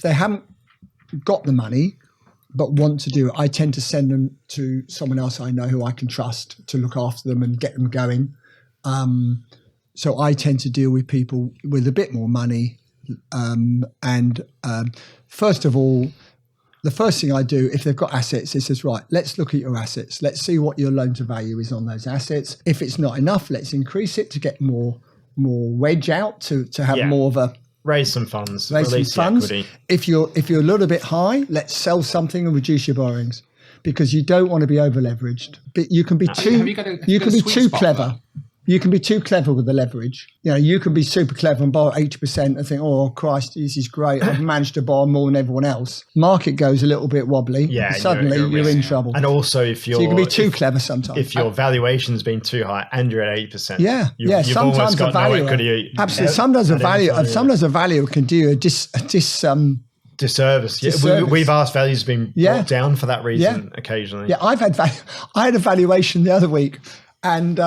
they haven't got the money but want to do it, I tend to send them to someone else I know who I can trust to look after them and get them going. So I tend to deal with people with a bit more money. First of all, the first thing I do, if they've got assets, is says, right, let's look at your assets. Let's see what your loan to value is on those assets. If it's not enough, let's increase it to get more wedge out, to have more of a raise some funds, raise release some funds. equity. If you're a little bit high, let's sell something and reduce your borrowings, because you don't want to be over leveraged. But you can be too clever. You can be too clever with the leverage. You can be super clever and borrow 80% and think, oh, Christ, this is great. I've managed to borrow more than everyone else. Market goes a little bit wobbly. Yeah, suddenly you're in trouble. And also, if you can be too clever sometimes. If your valuation's been too high and you're at 8%, you've sometimes got no equity. Absolutely. Sometimes a valuer can do you a disservice. We've asked values been brought down for that reason occasionally. Yeah, I had a valuation the other week. And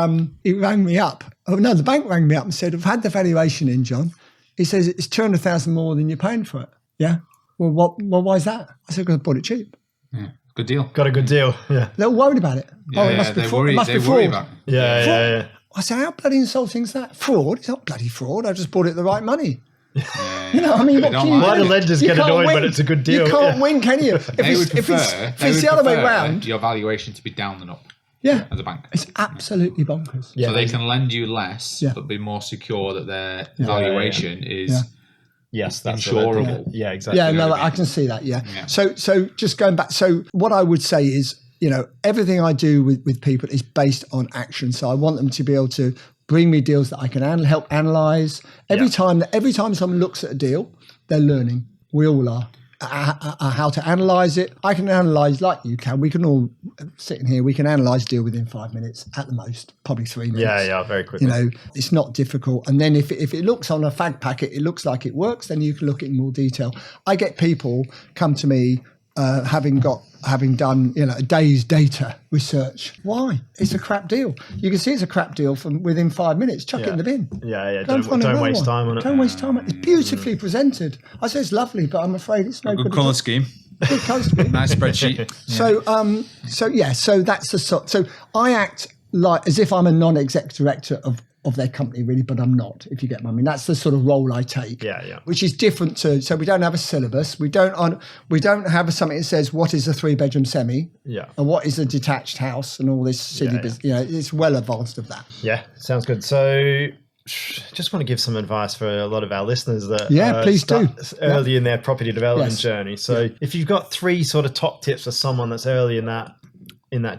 he rang me up. Oh no, the bank rang me up and said, "I've had the valuation in, John." He says it's 200,000 more than you're paying for it. Yeah. Well, why is that? I said, "Because I bought it cheap." Yeah. Good deal. Got a good deal. Yeah. They're worried about it. It must be fraud. It must be fraud. Yeah. I said, "How bloody insulting is that? Fraud? It's not bloody fraud. I just bought it at the right money." Yeah. Why do lenders get annoyed when it's a good deal? You can't win, can you? If it's the other way round, your valuation to be down than up. Yeah, as a bank, it's absolutely bonkers. So they can lend you less, but be more secure that their valuation is that's insurable. Yeah, exactly. Yeah, no, I can see that. Yeah. So just going back. So what I would say is, everything I do with people is based on action. So I want them to be able to bring me deals that I can help analyze. Every time someone looks at a deal, they're learning. We all are. How to analyze it. I can analyze like you can. We can all sit in here. We can analyze a deal within 5 minutes at the most, probably 3 minutes. Yeah, very quickly. It's not difficult. And then if it looks on a fag packet, it looks like it works, then you can look at it in more detail. I get people come to me having done a day's data research. Why? It's a crap deal. You can see it's a crap deal from within 5 minutes. Chuck it in the bin. Yeah. Don't waste time on it. Don't waste time on it. It's beautifully presented. I say it's lovely, but I'm afraid it's no good. Colour scheme. Good colour scheme. Nice spreadsheet. So that's the sort. So I act like as if I'm a non-exec director of their company, really, but I'm not, if you get my meaning. That's the sort of role I take. Yeah. Which is different so we don't have a syllabus. We don't have something that says what is a 3-bedroom semi, and what is a detached house, and all this silly business. It's well advanced of that. Yeah, sounds good. So just want to give some advice for a lot of our listeners that please do early in their property development journey. So if you've got 3 sort of top tips for someone that's early in that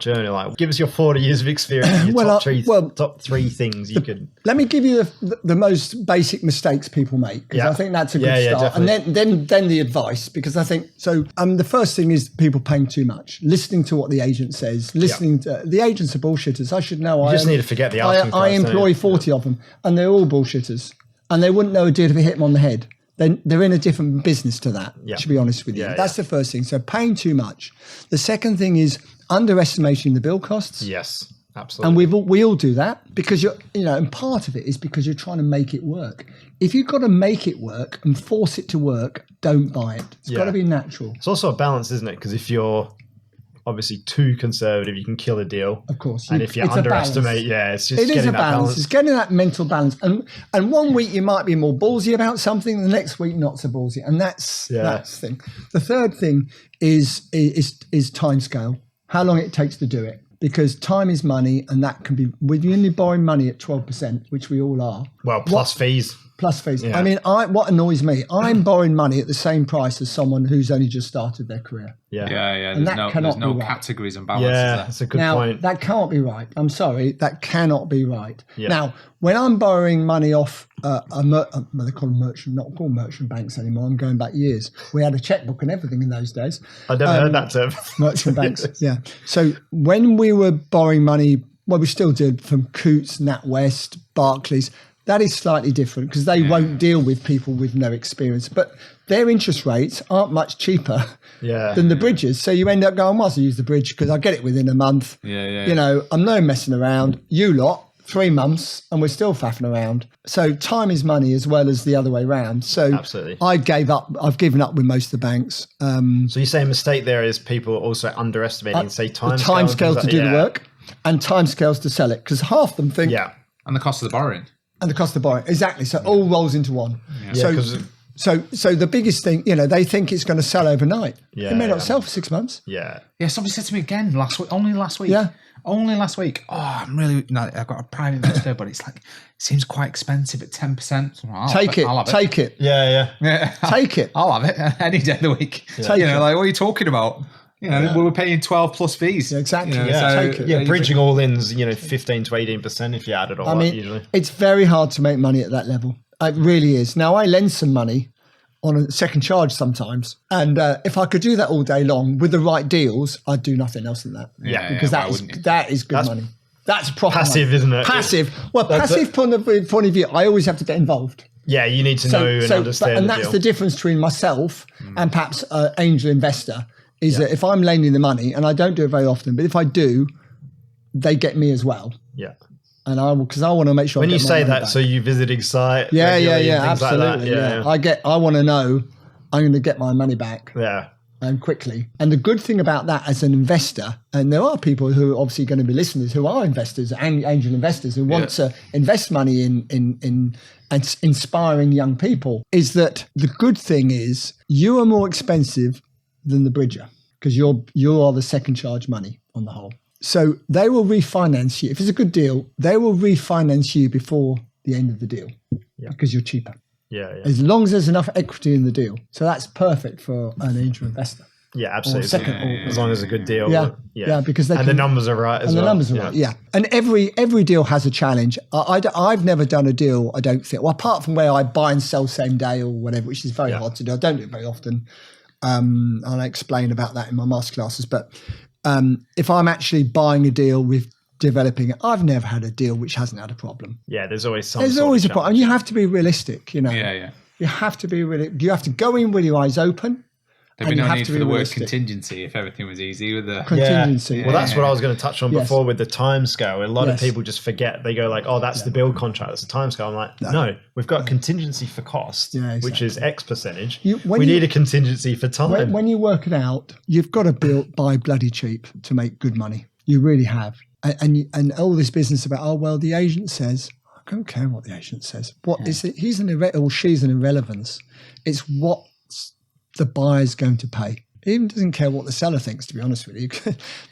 journey, like give us your 40 years of experience, your top three things you could. Let me give you the most basic mistakes people make, because I think that's a good start. Definitely. And then the advice, because I think so. The first thing is people paying too much, listening to what the agent says, listening to the agents are bullshitters. I should know. You just need to forget the asking price. I employ 40 of them, and they're all bullshitters, and they wouldn't know a deal if it hit them on the head. They're in a different business to that, to be honest with you. That's the first thing. So paying too much. The second thing is underestimating the build costs. Yes, absolutely. And we all do that because and part of it is because you're trying to make it work. If you've got to make it work and force it to work, don't buy it. It's got to be natural. It's also a balance, isn't it? Because if you're obviously too conservative, you can kill a deal. Of course. And if you underestimate, it's just getting that balance. It's getting that mental balance. And one week you might be more ballsy about something, the next week not so ballsy. And that's the thing. The third thing is time scale. How long it takes to do it. Because time is money, and that can be, when you're only borrowing money at 12%, which we all are. Well, plus fees. Plus fees. Yeah. I mean, what annoys me, I'm borrowing money at the same price as someone who's only just started their career. Yeah. And There's no categories and balances there. That's a good point. That can't be right. I'm sorry, that cannot be right. Yeah. Now, when I'm borrowing money off they call them merchant, not called merchant banks anymore. I'm going back years. We had a checkbook and everything in those days. I never heard that term. Merchant banks, yeah. So when we were borrowing money, we still did from Coots, NatWest, Barclays. That is slightly different because they won't deal with people with no experience. But their interest rates aren't much cheaper than the bridges. So you end up going, well, I'll use the bridge because I get it within a month. I'm no messing around. You lot, 3 months, and we're still faffing around. So time is money as well as the other way around. So absolutely. I've given up with most of the banks. So you say a mistake there is people also underestimating, time scales to do the work and time scales to sell it, because half them think... And the cost of the borrowing. And the cost of borrowing. Exactly. So it all rolls into one. Yeah, because So the biggest thing, they think it's going to sell overnight. Yeah, It may not sell for 6 months. Yeah. Yeah, somebody said to me again only last week. Yeah. Only last week. Oh, I've got a private investor, but it seems quite expensive at 10%. So Take it. Take it. Yeah. Take it. I'll have it any day of the week. Take it. Like, what are you talking about? We're paying 12 plus fees. Yeah, exactly. So, take it. Yeah, bridging all in's, 15 to 18% if you add it all up usually. It's very hard to make money at that level. It really is. Now, I lend some money on a second charge sometimes. And if I could do that all day long with the right deals, I'd do nothing else than that. Yeah. Because that is good money. That's proper Passive, money. isn't it? Passive. Well, passive point of view, I always have to get involved. Yeah, you need to know and understand and the that's deal. the difference between myself and perhaps an angel investor, is that if I'm lending the money, and I don't do it very often, but if I do, they get me as well. Yeah. And because I want to make sure. When I you get my say money that, back. so you visiting site? Yeah, regularly and things absolutely. Like that? I want to know I'm going to get my money back. Yeah. And quickly. And the good thing about that as an investor, and there are people who are obviously going to be listeners who are investors and angel investors who want to invest money in inspiring young people, is that the good thing is you are more expensive than the bridger because you are the second charge money on the whole. So they will refinance you. If it's a good deal, they will refinance you before the end of the deal because you're cheaper. Yeah. As long as there's enough equity in the deal. So that's perfect for an angel investor. Yeah, absolutely. Or as long as it's a good deal. Yeah, because they the numbers are right as well. And the numbers are right, yeah. And every deal has a challenge. I've never done a deal, I don't think, well, apart from where I buy and sell same day or whatever, which is very hard to do. I don't do it very often. I'll explain about that in my masterclasses. But if I'm actually buying a deal with developing it, I've never had a deal which hasn't had a problem. Yeah, there's always some. There's always a problem. And you have to be realistic, Yeah. You have to be really. You have to go in with your eyes open. There'd be no need for the word contingency if everything was easy with the contingency. Well, that's what I was going to touch on Yes. before with the time scale. A lot of Yes. people just forget. They go like, "Oh, that's the build contract. That's the time scale." I'm like, "No, we've got a contingency for cost, which is X percentage. We need a contingency for time." When you work it out, you've got to buy bloody cheap to make good money. You really have. And all this business about, the agent says, I don't care what the agent says. What is it? He's or she's an irrelevance. It's what the buyer's going to pay. He even doesn't care what the seller thinks, to be honest with you.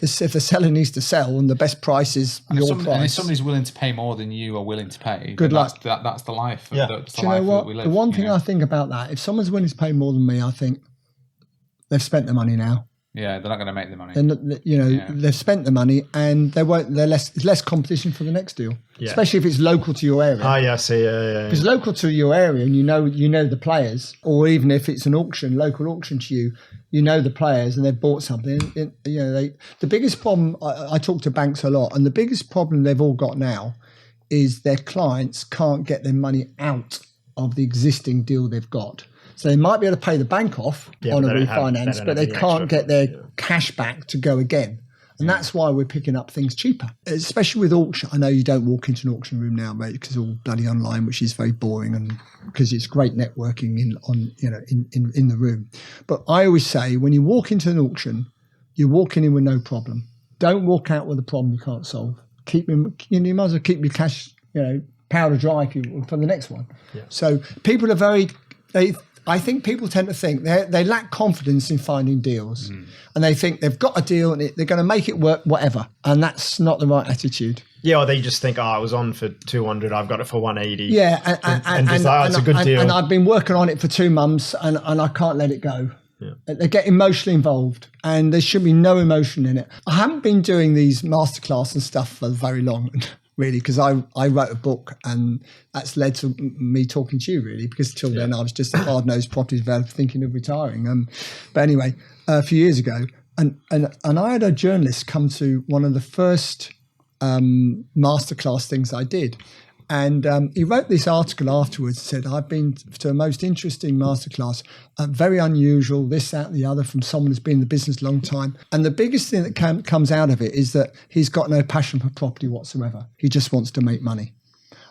If the seller needs to sell and the best price is your price. And if somebody's willing to pay more than you are willing to pay, good luck. That's the life. Yeah. That's the Do you know life what? that we live. The one thing I think about that, if someone's willing to pay more than me, I think they've spent the money now. Yeah, they're not going to make the money. And they've spent the money, and there's less competition for the next deal, especially if it's local to your area. Oh yeah, I see. Yeah. If it's local to your area, and you know the players, or even if it's an local auction to you, you know the players, and they've bought something. The biggest problem, I talk to banks a lot, and the biggest problem they've all got now is their clients can't get their money out of the existing deal they've got. So they might be able to pay the bank off on a refinance, but they can't get their cash back to go again. And that's why we're picking up things cheaper, especially with auction. I know you don't walk into an auction room now, mate, because it's all bloody online, which is very boring, and because it's great networking in the room. But I always say, when you walk into an auction, you're walking in with no problem. Don't walk out with a problem you can't solve. You might as well keep your cash, powder dry for the next one. Yeah. So people are I think people tend to think they lack confidence in finding deals, and they think they've got a deal and they're going to make it work, whatever. And that's not the right attitude. Yeah, or they just think, I was on for 200, I've got it for 180. Yeah, and it's a good deal. And I've been working on it for 2 months, and I can't let it go. Yeah. They get emotionally involved, and there should be no emotion in it. I haven't been doing these masterclass and stuff for very long. Really, because I wrote a book, and that's led to me talking to you, really, because till then I was just a hard-nosed property developer thinking of retiring. But anyway, a few years ago, and I had a journalist come to one of the first masterclass things I did. And he wrote this article afterwards, said, I've been to a most interesting masterclass, very unusual, this, that, the other, from someone who's been in the business a long time. And the biggest thing that comes out of it is that he's got no passion for property whatsoever. He just wants to make money.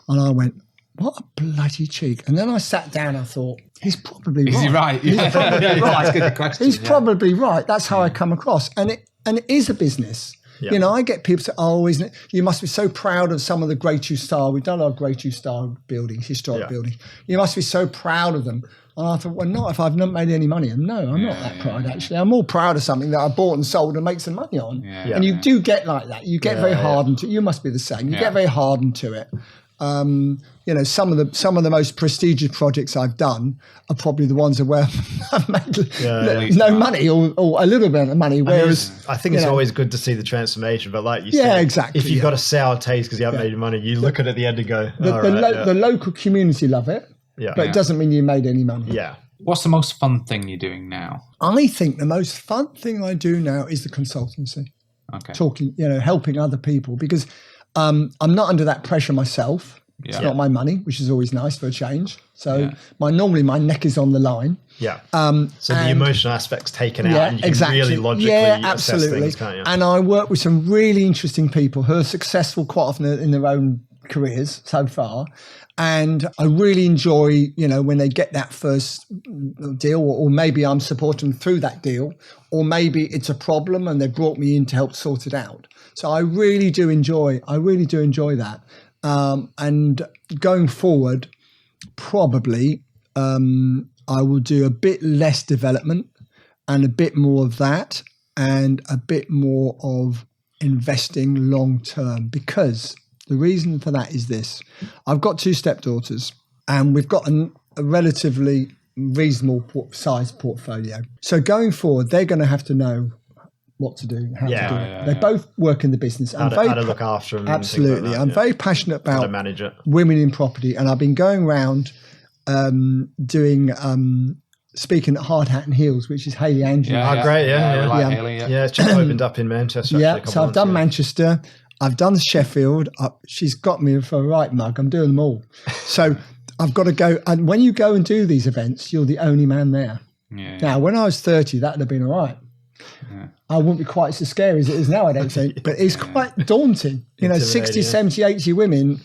And I went, what a bloody cheek. And then I sat down and thought, he's probably right. Is he right? He's probably right. That's a good question. He's probably right. That's how I come across. And it is a business. Yeah. I get people say, you must be so proud of some of the Great Star. We've done our Great Star buildings, historic buildings. You must be so proud of them. And I thought, well, not if I've not made any money. And no, I'm not that proud, actually. I'm more proud of something that I bought and sold and make some money on. Yeah. And you do get like that. You get very hardened to it. You must be the same. You get very hardened to it. Some of the most prestigious projects I've done are probably the ones where I've made no money or a little bit of money. Whereas I think it's always good to see the transformation. But like you said, exactly. If you've got a sour taste because you haven't made any money, you look at it at the end and go, the local community love it. Yeah. But it doesn't mean you made any money. Yeah. What's the most fun thing you're doing now? I think the most fun thing I do now is the consultancy. Okay. Talking, helping other people, because I'm not under that pressure myself. Yeah. It's not my money, which is always nice for a change. So normally my neck is on the line. Yeah. So the emotional aspect's taken out, and you can really logically assess things, can't you? And I work with some really interesting people who are successful quite often in their own careers so far. And I really enjoy, when they get that first deal, or maybe I'm supporting them through that deal, or maybe it's a problem and they brought me in to help sort it out. So I really do enjoy that. And going forward, probably I will do a bit less development and a bit more of that and a bit more of investing long term, because the reason for that is this. I've got 2 stepdaughters and we've got a relatively reasonable sized portfolio. So going forward, they're going to have to know what to do, how to do it. They both work in the business. How to look after them. Absolutely. Like that, I'm very passionate about how to manage it. Women in property. And I've been going around doing speaking at Hard Hat and Heels, which is Hayley Andrews. Great, We like Hayley, yeah, it's just opened up in Manchester. So I've done Manchester. I've done Sheffield. She's got me for a right mug. I'm doing them all. So I've got to go. And when you go and do these events, you're the only man there. Yeah. Now, when I was 30, that would have been all right. Yeah. I wouldn't be quite so scary as it is now, I don't think. But it's quite daunting. 60, 70, 80 women,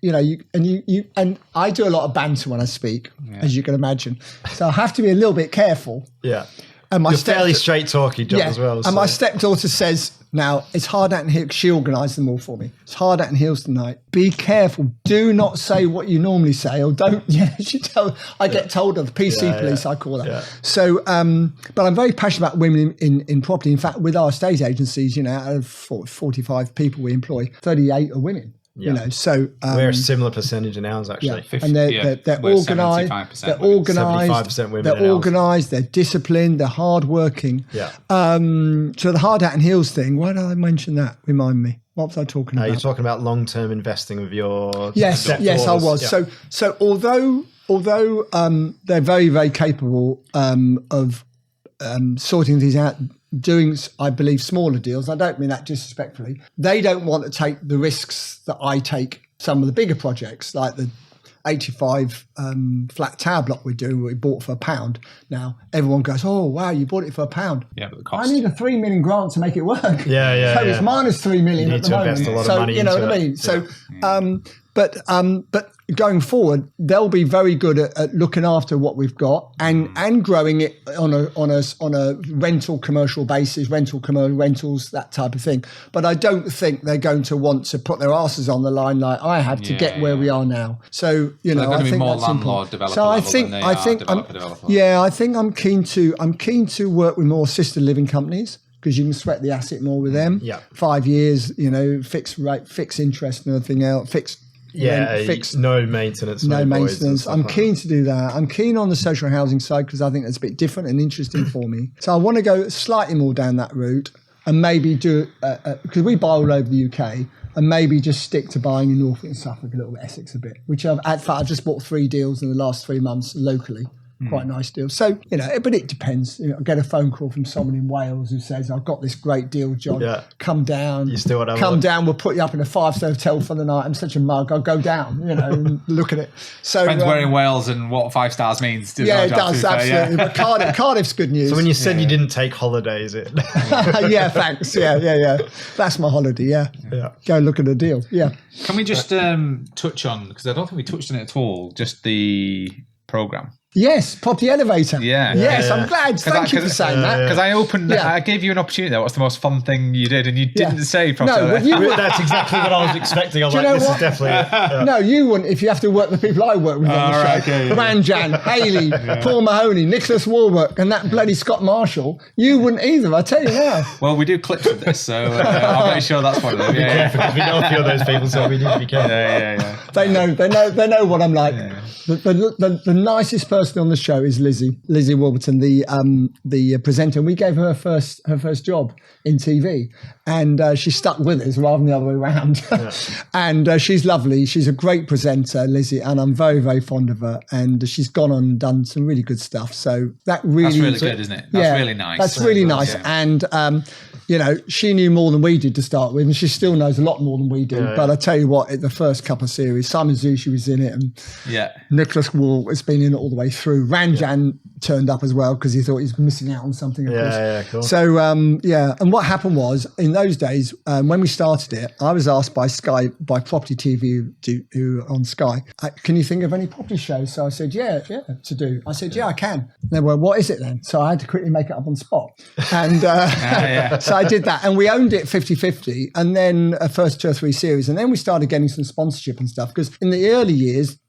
and I do a lot of banter when I speak, as you can imagine. So I have to be a little bit careful. Yeah. And You're fairly straight talking, John, as well. And my stepdaughter says, now, it's Hard Hat and Heels. She organised them all for me. It's Hard Hat and Heels tonight. Be careful. Do not say what you normally say, or don't. I get told of PC police, I call that. Yeah. So, but I'm very passionate about women in property. In fact, with our estate agencies, out of 45 people we employ, 38 are women. Yeah. So we're a similar percentage in ours, actually. Yeah. And they're organised. They're organised. 75% women. They're organised. They're disciplined. They're hardworking. Yeah. So the Hard Hat and Heels thing. Why did I mention that? Remind me. What was I talking about? You're talking about long-term investing with your. Yes, I was. Yeah. So although they're very, very capable of sorting these out, doing, I believe, smaller deals. I don't mean that disrespectfully. They don't want to take the risks that I take some of the bigger projects, like the 85 flat tower block we're doing, we bought for £1. Now everyone goes, oh wow, you bought it for £1. Yeah, but the cost. I need a 3 million grant to make it work. So it's minus 3 million at the moment. Invest a lot of money you know into what I mean? it. So but going forward, they'll be very good at looking after what we've got and growing it on a rental commercial basis, rentals, that type of thing. But I don't think they're going to want to put their asses on the line like I have to get where we are now. So they're going I to be think more that's landlord important. developer So level than they are developer. Yeah, I think I'm keen to work with more assisted living companies, because you can sweat the asset more with them. Yeah. 5 years, fixed rate, fixed interest and everything else, fixed. No maintenance. No maintenance. I'm keen to do that. I'm keen on the social housing side because I think that's a bit different and interesting for me. So I want to go slightly more down that route and maybe do, because we buy all over the UK, and maybe just stick to buying in Norfolk and Suffolk, a little bit, Essex a bit, which I've just bought 3 deals in the last 3 months locally. Quite nice deal. So, but it depends. I get a phone call from someone in Wales who says, I've got this great deal, John. Yeah. Come down. You still want to come down, we'll put you up in a 5-star hotel for the night. I'm such a mug. I'll go down, and look at it. So depends where in Wales and what 5 stars means. It does, absolutely. But Cardiff's good news. So when you said you didn't take holidays, yeah, thanks. Yeah. That's my holiday, yeah. Go look at the deal, yeah. Can we just touch on, because I don't think we touched on it at all, just the programme. Yes, Property Elevator. Yeah. Yes, Yeah. I'm glad. Thank you for saying that. Because Yeah. I gave you an opportunity there. What's the most fun thing you did? And you didn't say property. No, but you would. That's exactly what I was expecting. I was Do you like, know this what? is definitely. No, you wouldn't if you have to work with the people I work with on the show. right, okay, yeah. Ranjan, Haley, Paul Mahoney, Nicholas Warburg, and that bloody Scott Marshall. You wouldn't either, I tell you now. Well, we do clips of this, so I'll make sure that's one of them. Yeah, Careful, because we know a few of those people, so we need to be careful. yeah. They know what I'm like. The nicest person on the show is Lizzie Warburton, the presenter. We gave her her first job in TV, and she stuck with us rather than the other way around. And she's lovely. She's a great presenter, Lizzie, and I'm very, very fond of her. And she's gone on and done some really good stuff. So that really, That's really good, isn't it? That's really nice. That's really nice. Yeah. And she knew more than we did to start with, and she still knows a lot more than we do. But I tell you what, the first couple of series, Simon Zushi was in it, and Nicholas Wall has been in it all the way through. Ranjan turned up as well because he thought he was missing out on something. Of course. Cool. So and what happened was in those days when we started it, I was asked by Sky, by Property TV, who on Sky, can you think of any property shows? So I said, yeah, to do. I said, I can. And they were, what is it then? So I had to quickly make it up on the spot, and so I did that, and we owned it 50-50, and then first 2 or 3 series, and then we started getting some sponsorship and stuff because in the early years,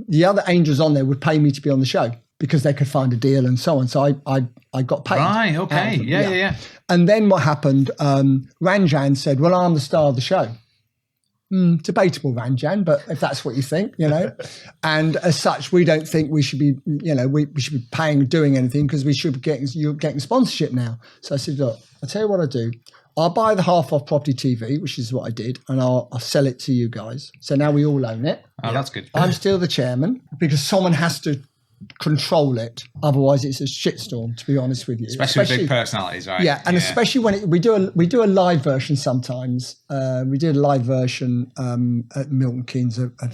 the other angels on there would pay me to be on the show because they could find a deal and so on. So I got paid. Right, okay. Yeah. And then what happened, Ranjan said, well, I'm the star of the show. Debatable, Ranjan, but if that's what you think, and as such, we don't think we should be, we should be paying, doing anything because we should be you're getting sponsorship now. So I said, look, I'll tell you what I'll do. I'll buy the half off Property TV, which is what I did, and I'll sell it to you guys. So now we all own it. Oh, that's good. I'm still the chairman because someone has to control it. Otherwise, it's a shitstorm, to be honest with you. Especially with big personalities, right? Yeah, and especially when we do a live version sometimes. We did a live version at Milton Keynes a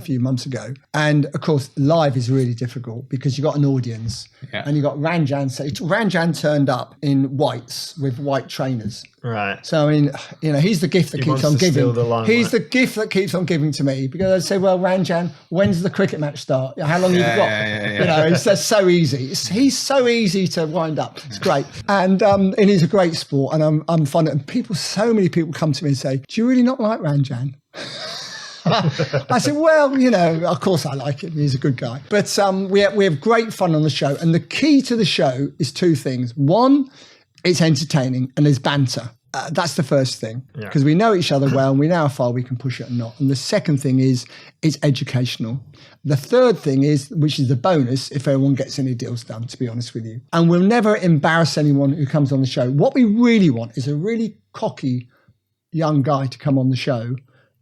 few months ago, and of course, live is really difficult because you got an audience, and you got Ranjan. So Ranjan turned up in whites with white trainers. Right. So I mean, he's the gift that keeps on giving. He's the gift that keeps on giving to me because I'd say, well, Ranjan, when's the cricket match start? How long have you got? It's just so easy. He's so easy to wind up. It's great, and he's a great sport, and I'm fond of. And so many people come to me and say, "Do you really not like Ranjan?" I said, well, of course I like him. He's a good guy. But we have great fun on the show, and the key to the show is 2 things. One, it's entertaining and there's banter. That's the first thing because we know each other well and we know how far we can push it or not. And the second thing is it's educational. The third thing is, which is the bonus, if everyone gets any deals done, to be honest with you. And we'll never embarrass anyone who comes on the show. What we really want is a really cocky young guy to come on the show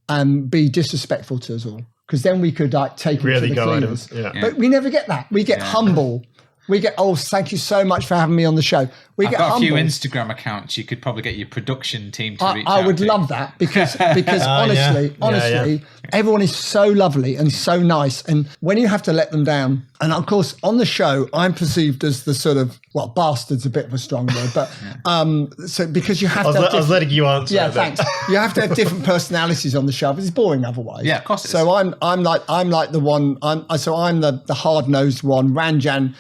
and be disrespectful to us all, because then we could take really him to the cleaners. But we never get that. We get humble. We get, thank you so much for having me on the show. I've got a few Instagram accounts. You could probably get your production team to reach out. I would love that because honestly, everyone is so lovely and so nice. And when you have to let them down, and of course on the show, I'm perceived as the sort of, bastard's a bit of a strong word, but so because you have to. I was letting you answer. Yeah, thanks. You have to have different personalities on the show because it's boring otherwise. Yeah, of course. So I'm like the one. I'm the hard nosed one. Ranjan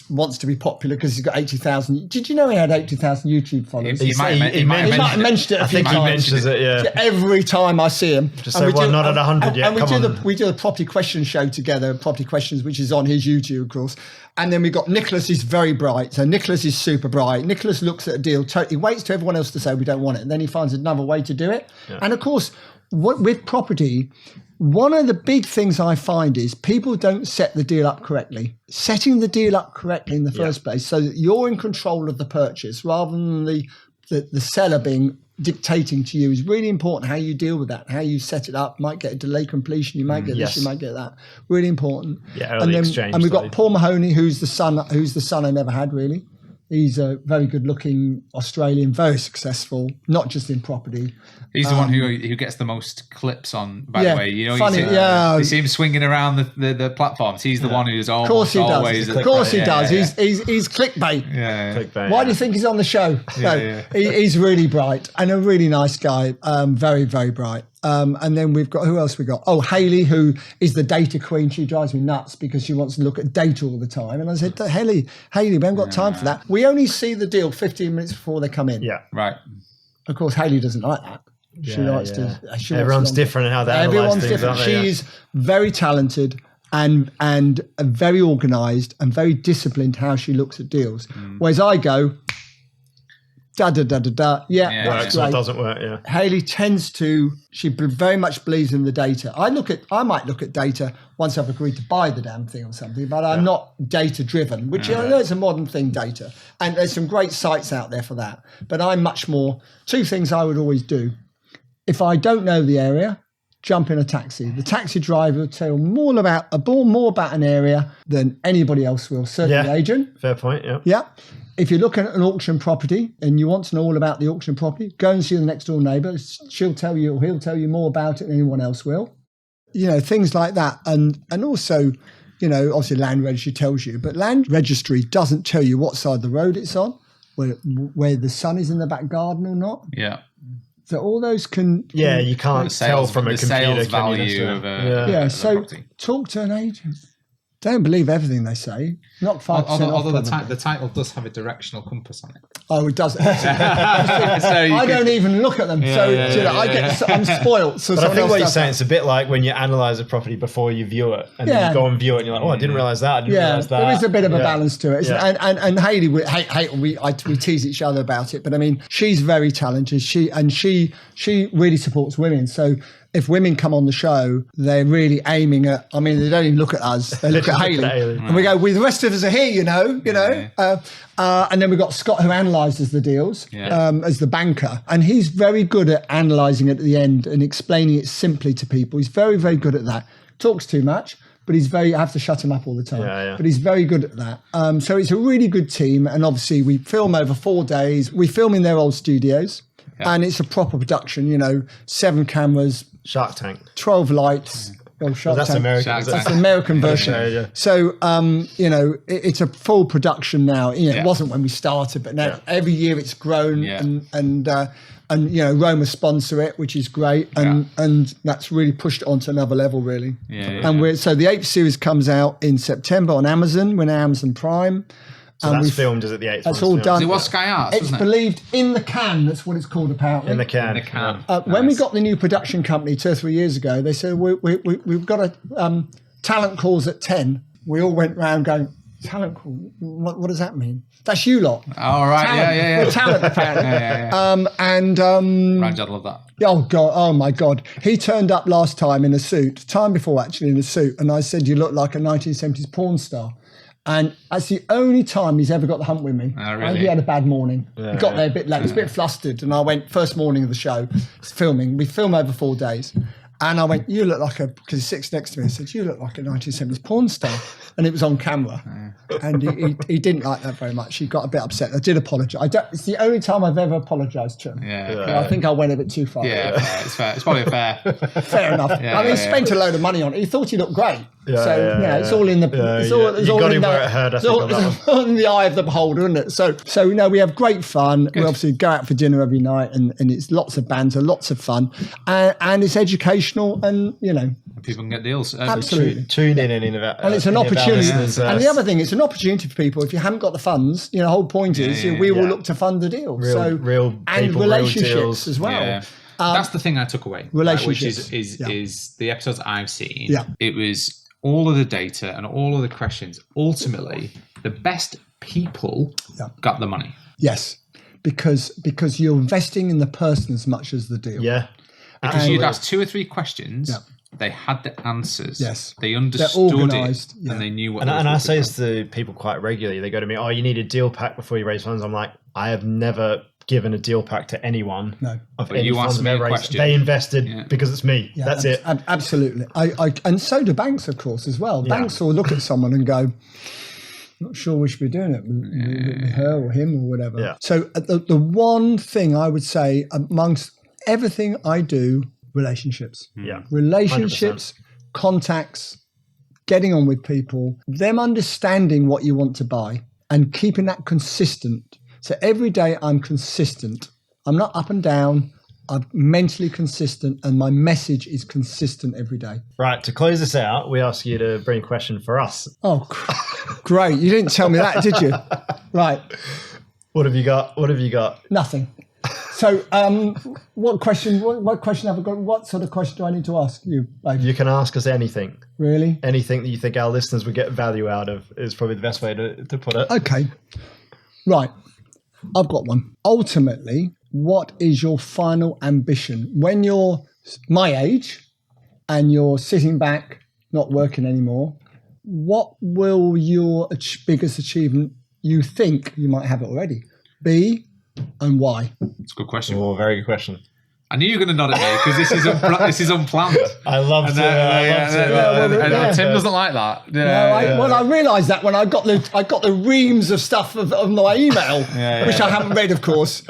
wants to be popular because he's got 80,000. Did you know he had 80,000 YouTube followers? He might have mentioned it a few times. He mentions it, yeah. Every time I see him. Just say, well, not at 100 yet. And we do the Property Question show together, Property Questions, which is on his YouTube, of course. And then we got Nicholas, who's very bright. So Nicholas is super bright. Nicholas looks at a deal, he waits to everyone else to say we don't want it. And then he finds another way to do it. Yeah. And of course, with property, one of the big things I find is people don't set the deal up correctly. Setting the deal up correctly in the first place so that you're in control of the purchase rather than the seller being dictating to you is really important. How you deal with that, how you set it up. Might get a delay completion, you might get this, you might get that. Really important. Yeah, early exchange. And we've got Paul Mahoney, who's the son I never had really. He's a very good-looking Australian, very successful, not just in property. He's the one who gets the most clips on, by the way. Funny, you see him swinging around the platforms. He's the one who's always... Of course he does. He's clickbait. Clickbait, Why do you think he's on the show? He's really bright and a really nice guy. Very, very bright. And then we've got, who else we got? Oh, Hayley, who is the data queen. She drives me nuts because she wants to look at data all the time. And I said, Hayley, we haven't got time for that. We only see the deal 15 minutes before they come in. Yeah. Right. Of course, Hayley doesn't like that. She likes to. Everyone's different in how they analyse things, aren't they? She's very talented and very organised and very disciplined how she looks at deals. Whereas I go, yeah, Works or doesn't work, yeah. Hayley tends to, she very much believes in the data. I might look at data once I've agreed to buy the damn thing or something, but I'm not data driven, which I know is a modern thing, data. And there's some great sites out there for that. But I'm much more, two things I would always do. If I don't know the area, jump in a taxi. The taxi driver will tell more about an area than anybody else will, certainly the agent. Fair point, yeah. Yeah. If you're looking at an auction property and you want to know all about the auction property, go and see the next door neighbour. He'll tell you more about it than anyone else will. You know, things like that. And also, you know, obviously land registry tells you, but land registry doesn't tell you what side of the road it's on, where the sun is in the back garden or not. Yeah. So all those can... Yeah, you can't tell from a computer. Sales value of a so property. Talk to an agent. Don't believe everything they say. Not 5%. Although the title does have a directional compass on it. Oh, it does. I don't even look at them. I'm spoiled. So but I think what you're saying, it's a bit like when you analyse a property before you view it, and then you go and view it, and you're like, oh, I didn't realise that. I didn't realise that. There is a bit of a balance to it. And Hayley, we tease each other about it, but I mean, she's very talented. She really supports women. So if women come on the show, they're really aiming at, I mean, they don't even look at us, they look at Hayley. And we go, well, the rest of us are here, you know. And then we've got Scott, who analyses the deals as the banker. And he's very good at analysing it at the end and explaining it simply to people. He's very, very good at that. Talks too much, but I have to shut him up all the time. But he's very good at that. So it's a really good team. And obviously we film over 4 days. We film in their old studios. And it's a proper production, you know, 7 cameras. Shark Tank. 12 lights. That's American. That's the American version. So, you know, it's a full production now. You know, it wasn't when we started, but now every year it's grown and you know, Roma sponsor it, which is great. And that's really pushed it onto another level, really. So the 8th series comes out in September on Amazon. We're on Amazon Prime. So that's filmed, is it, the 8th? That's all done. It was Sky Arts, It's believed in the can. That's what it's called, apparently. In the can. When we got the new production company 2 or 3 years ago, they said, we've got a talent calls at 10. We all went round going, talent call? What does that mean? That's you lot. All right, talent. We're talent, apparently. Ryan Judd loved that. Oh, God. Oh, my God. He turned up last time in a suit, time before actually in a suit, and I said, you look like a 1970s porn star. And that's the only time he's ever got the hump with me. Oh, really? He had a bad morning. He got there a bit late. He was a bit flustered. And I went, first morning of the show, filming. We film over 4 days. And I went, you look like because he sits next to me. I said, you look like a 1970s porn star. And it was on camera. And he didn't like that very much. He got a bit upset. I did apologise. It's the only time I've ever apologised to him. I think I went a bit too far. Yeah, it's fair. It's probably fair. Fair enough. He spent a load of money on it. He thought he looked great. It's all in the... It's all in the eye of the beholder, isn't it? So you know, we have great fun. Good. We obviously go out for dinner every night and it's lots of banter, lots of fun. And it's educational and, you know... People can get deals. Absolutely. Tune in and innovate. And it's an opportunity. And the other thing, it's an opportunity for people. If you haven't got the funds, you know, the whole point is we will look to fund the deal. Real people, relationships as well. Yeah. That's the thing I took away. Relationships. Which is the episodes I've seen. Yeah. It was all of the data and all of the questions. Ultimately, the best people got the money. Yes. Because you're investing in the person as much as the deal. Yeah. Because you'd ask 2 or 3 questions. Yeah. They had the answers. Yes. They understood it and they knew what. And I say this to people quite regularly. They go to me, "Oh, you need a deal pack before you raise funds." I'm like, I have never given a deal pack to anyone. No. But you asked me a question. They invested because it's me. Yeah, that's it. Absolutely. And so do banks, of course, as well. Banks will look at someone and go, not sure we should be doing it with her or him or whatever. Yeah. So the one thing I would say amongst everything I do, relationships. Yeah. Relationships, 100%. Contacts, getting on with people, them understanding what you want to buy and keeping that consistent. So every day I'm consistent. I'm not up and down. I'm mentally consistent, and my message is consistent every day. Right, to close this out, we ask you to bring a question for us. Oh, great. You didn't tell me that, did you? Right. What have you got? Nothing. So, what question have I got? What sort of question do I need to ask you, babe? You can ask us anything. Really? Anything that you think our listeners would get value out of is probably the best way to put it. Okay. Right. I've got one. Ultimately, what is your final ambition? When you're my age and you're sitting back, not working anymore, what will your biggest achievement, you think, you might have it already, be, and why? It's a good question. Oh, very good question. I knew you were going to nod at me because this is unplanned. I love to. Tim doesn't like that. Well, I realised that when I got the reams of stuff of my email, which I haven't read, of course.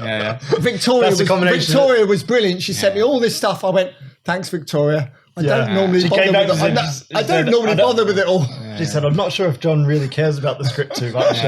Victoria was brilliant. She sent me all this stuff. I went, thanks, Victoria. I don't normally bother with it all. She said, I'm not sure if John really cares about the script too much.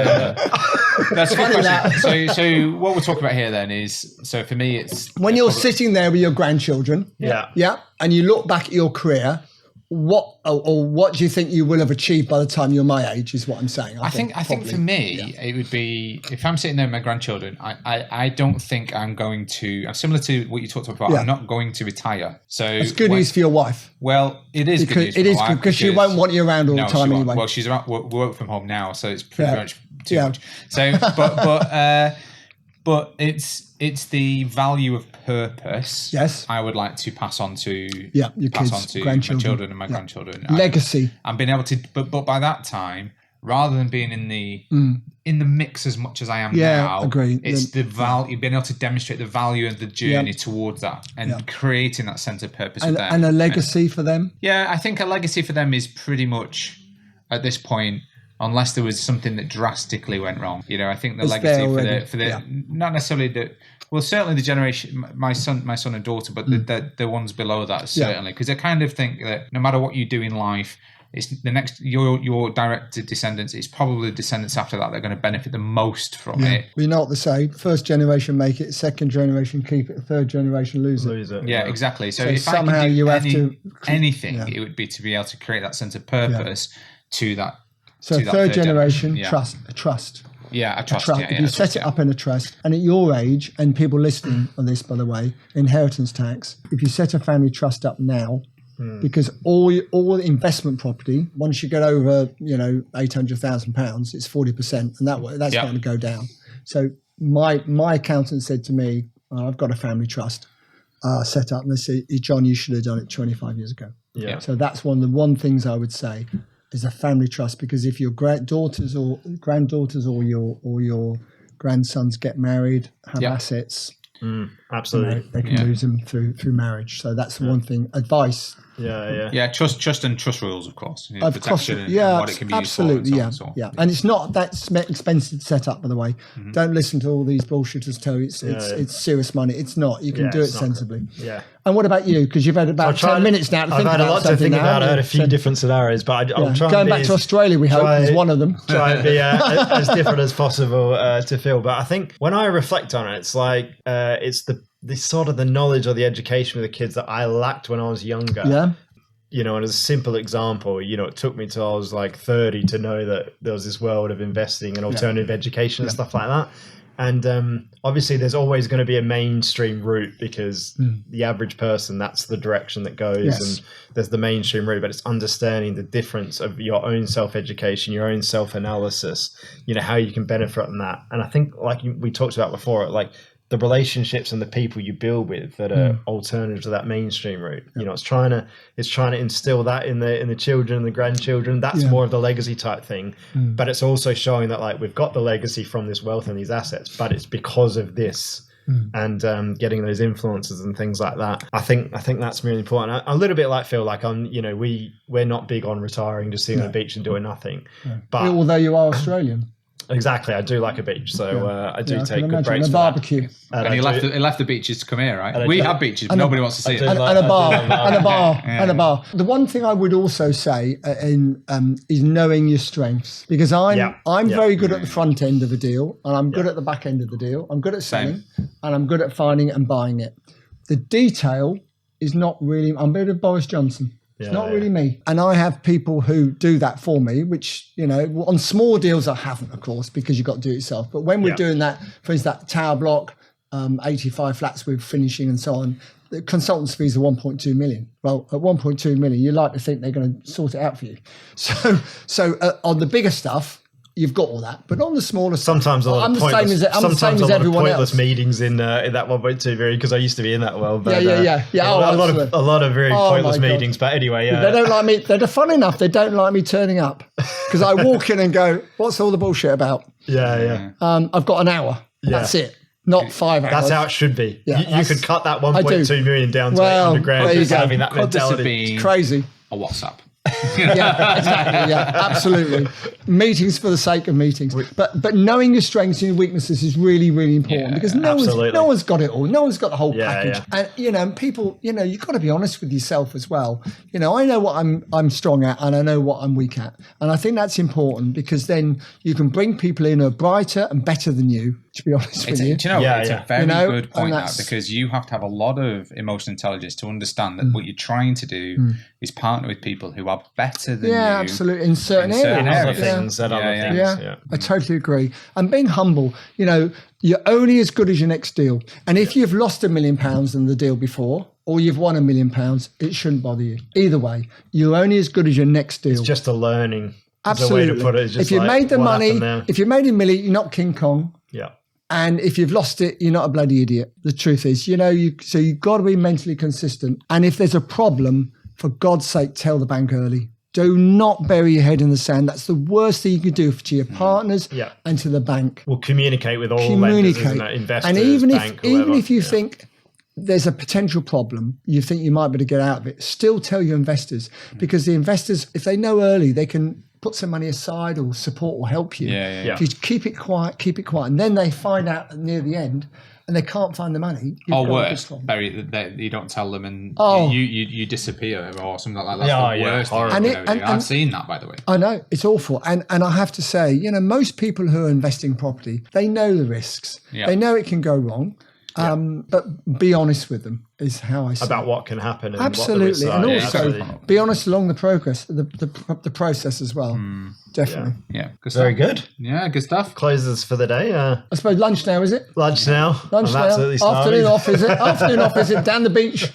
That's a good question. So what we're talking about here then is, so for me, it's... When you're sitting there with your grandchildren, and you look back at your career, what do you think you will have achieved by the time you're my age is what I'm saying. I think for me, it would be, if I'm sitting there with my grandchildren, I don't think I'm going to, similar to what you talked about, I'm not going to retire. So it's good news for your wife. Well, it is good news for my wife, because she won't want you around all the time anyway. Well, she's around, we work from home now, so it's pretty much too much. So, but it's the value of purpose. Yes, I would like to pass on to your kids, my children and my grandchildren. Legacy. I'm being able to, but by that time, rather than being in the mix as much as I am now, agree. It's the value, being able to demonstrate the value of the journey towards that and creating that sense of purpose with them. And a legacy for them. Yeah, I think a legacy for them is pretty much at this point, unless there was something that drastically went wrong. I think the legacy for the not necessarily certainly the generation, my son and daughter, but the ones below that certainly, because I kind of think that no matter what you do in life, it's the next your direct descendants. It's probably the descendants after that are going to benefit the most from it. We know what they say: first generation make it, second generation keep it, third generation lose it. Yeah, exactly. So if somehow I could do you have to anything, it would be to be able to create that sense of purpose to that. So third generation trust. Yeah, a trust. If you set it up in a trust, and at your age, and people listening on this, by the way, inheritance tax, if you set a family trust up now, because all investment property, once you get over, £800,000, it's 40%, and that's going to go down. So my accountant said to me, I've got a family trust set up, and they say, John, you should have done it 25 years ago. Yeah. So that's one of the things I would say is a family trust, because if your granddaughters or your grandsons get married, have assets, absolutely, they can lose them through marriage. So that's the one thing. Advice. Yeah. Trust and trust rules, of course. Protection and what it can be absolutely, used for. And it's not that expensive to set up, by the way. Don't listen to all these bullshitters tell you it's serious money. It's not. You can do it sensibly. Yeah. And what about you? Because you've had about 10 minutes now to think about I've had a lot to think about. I had a few different scenarios, but I'm trying going back to Australia, we hope, is one of them. Try and be as different as possible to feel. But I think when I reflect on it, it's like it's the sort of the knowledge or the education with the kids that I lacked when I was younger. Yeah. And as a simple example, it took me till I was like 30 to know that there was this world of investing and alternative education and stuff like that. And obviously there's always going to be a mainstream route, because the average person, that's the direction that goes, and there's the mainstream route, but it's understanding the difference of your own self-education, your own self-analysis, how you can benefit from that. And I think, like we talked about before, like the relationships and the people you build with that are alternative to that mainstream route. It's trying to instill that in the children and the grandchildren. That's more of the legacy type thing. But it's also showing that, like, we've got the legacy from this wealth and these assets, but it's because of this and getting those influences and things like that. I think that's really important. A little bit like Phil, like we're not big on retiring, just sitting on the beach and doing nothing. But although you are Australian. Exactly, I do like a beach, so I do take good breaks. And a barbecue. And he left the beaches to come here, right? We have beaches, but nobody wants to see it. And a bar. The one thing I would also say is knowing your strengths, because I'm very good at the front end of a deal, and I'm good at the back end of the deal. I'm good at selling, and I'm good at finding it and buying it. The detail is not really, I'm a bit of Boris Johnson. It's not really me. And I have people who do that for me, which, on small deals I haven't, of course, because you've got to do it yourself. But when we're doing that, for instance, that tower block, 85 flats with finishing and so on, the consultants fees are 1.2 million. Well, at 1.2 million, you like to think they're going to sort it out for you. So on the bigger stuff, you've got all that, but on the smaller sometimes a lot of pointless, pointless meetings in that 1.2 million, because I used to be in that world. But, yeah. A lot of very pointless meetings. But anyway, they don't like me. They're fun enough. They don't like me turning up because I walk in and go, "What's all the bullshit about?" Yeah. I've got an hour. That's it. Not 5 hours. That's how it should be. Yeah, you could cut that 1.2 million down to 800 grand. There you go. Having that mentality. It's crazy. A WhatsApp. Yeah, exactly. Yeah, absolutely. Meetings for the sake of meetings, but knowing your strengths and your weaknesses is really, really important because no one's got it all. No one's got the whole package. And people, you've got to be honest with yourself as well. I know what I'm strong at, and I know what I'm weak at, and I think that's important because then you can bring people in who are brighter and better than you. To be honest with you, it's a very good point that because you have to have a lot of emotional intelligence to understand that what you're trying to do is partner with people who are better than you. Yeah, absolutely. In certain areas. Yeah, I totally agree. And being humble, you're only as good as your next deal. And if you've lost £1 million in the deal before, or you've won £1 million, it shouldn't bother you. Either way, you're only as good as your next deal. It's just a learning. Absolutely. The way to put it. Just if you made the money, if you made $1 million, you're not King Kong. Yeah. And if you've lost it, you're not a bloody idiot. The truth is, so you've got to be mentally consistent. And if there's a problem, for God's sake, tell the bank early. Do not bury your head in the sand. That's the worst thing you can do to your partners and to the bank. Well, communicate with all lenders, isn't it? Investors, and even bank, if you think there's a potential problem, you think you might be able to get out of it, still tell your investors because the investors, if they know early, they can put some money aside or support or help you. If you keep it quiet, and then they find out near the end and they can't find the money. Or worse, Barry, you don't tell them and you disappear or something like that. That's the worst thing. I've seen that, by the way. I know, it's awful. And I have to say, most people who are investing in property, they know the risks. Yeah. They know it can go wrong. But be honest with them is how I say about what can happen. And absolutely, what the and also be honest along the progress, the process as well. Definitely, Good stuff. Very good. Yeah, good stuff. Closes for the day. I suppose lunch now, is it? Lunch now. Lunch now. Absolutely afternoon off, is it? Afternoon off, is it? Down the beach.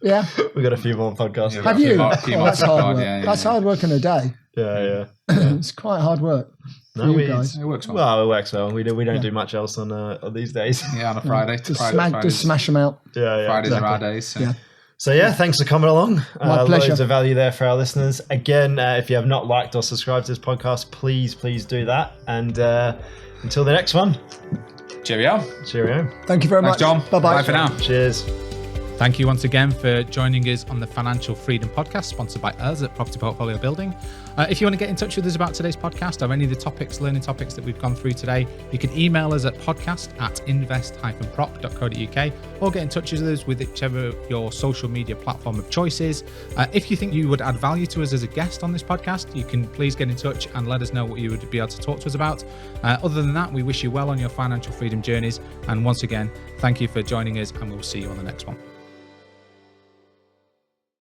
Yeah. We got a few more podcasts. Have you? That's hard work. That's hard work in a day. Yeah. It's quite hard work. No, guys. It works well. Well, it works well. We don't do much else on these days. Yeah, on a Friday. Just smash them out. Yeah. Fridays are our days. So thanks for coming along. My pleasure. Loads of value there for our listeners. Again, if you have not liked or subscribed to this podcast, please do that. And until the next one. Cheerio. Thank you very much. John. Bye-bye. Bye for now. Cheers. Thank you once again for joining us on the Financial Freedom Podcast, sponsored by us at Property Portfolio Building. If you want to get in touch with us about today's podcast or any of the learning topics that we've gone through today, you can email us at podcast@invest-prop.co.uk or get in touch with us with whichever your social media platform of choice is. If you think you would add value to us as a guest on this podcast, you can please get in touch and let us know what you would be able to talk to us about. Other than that, we wish you well on your financial freedom journeys. And once again, thank you for joining us and we'll see you on the next one.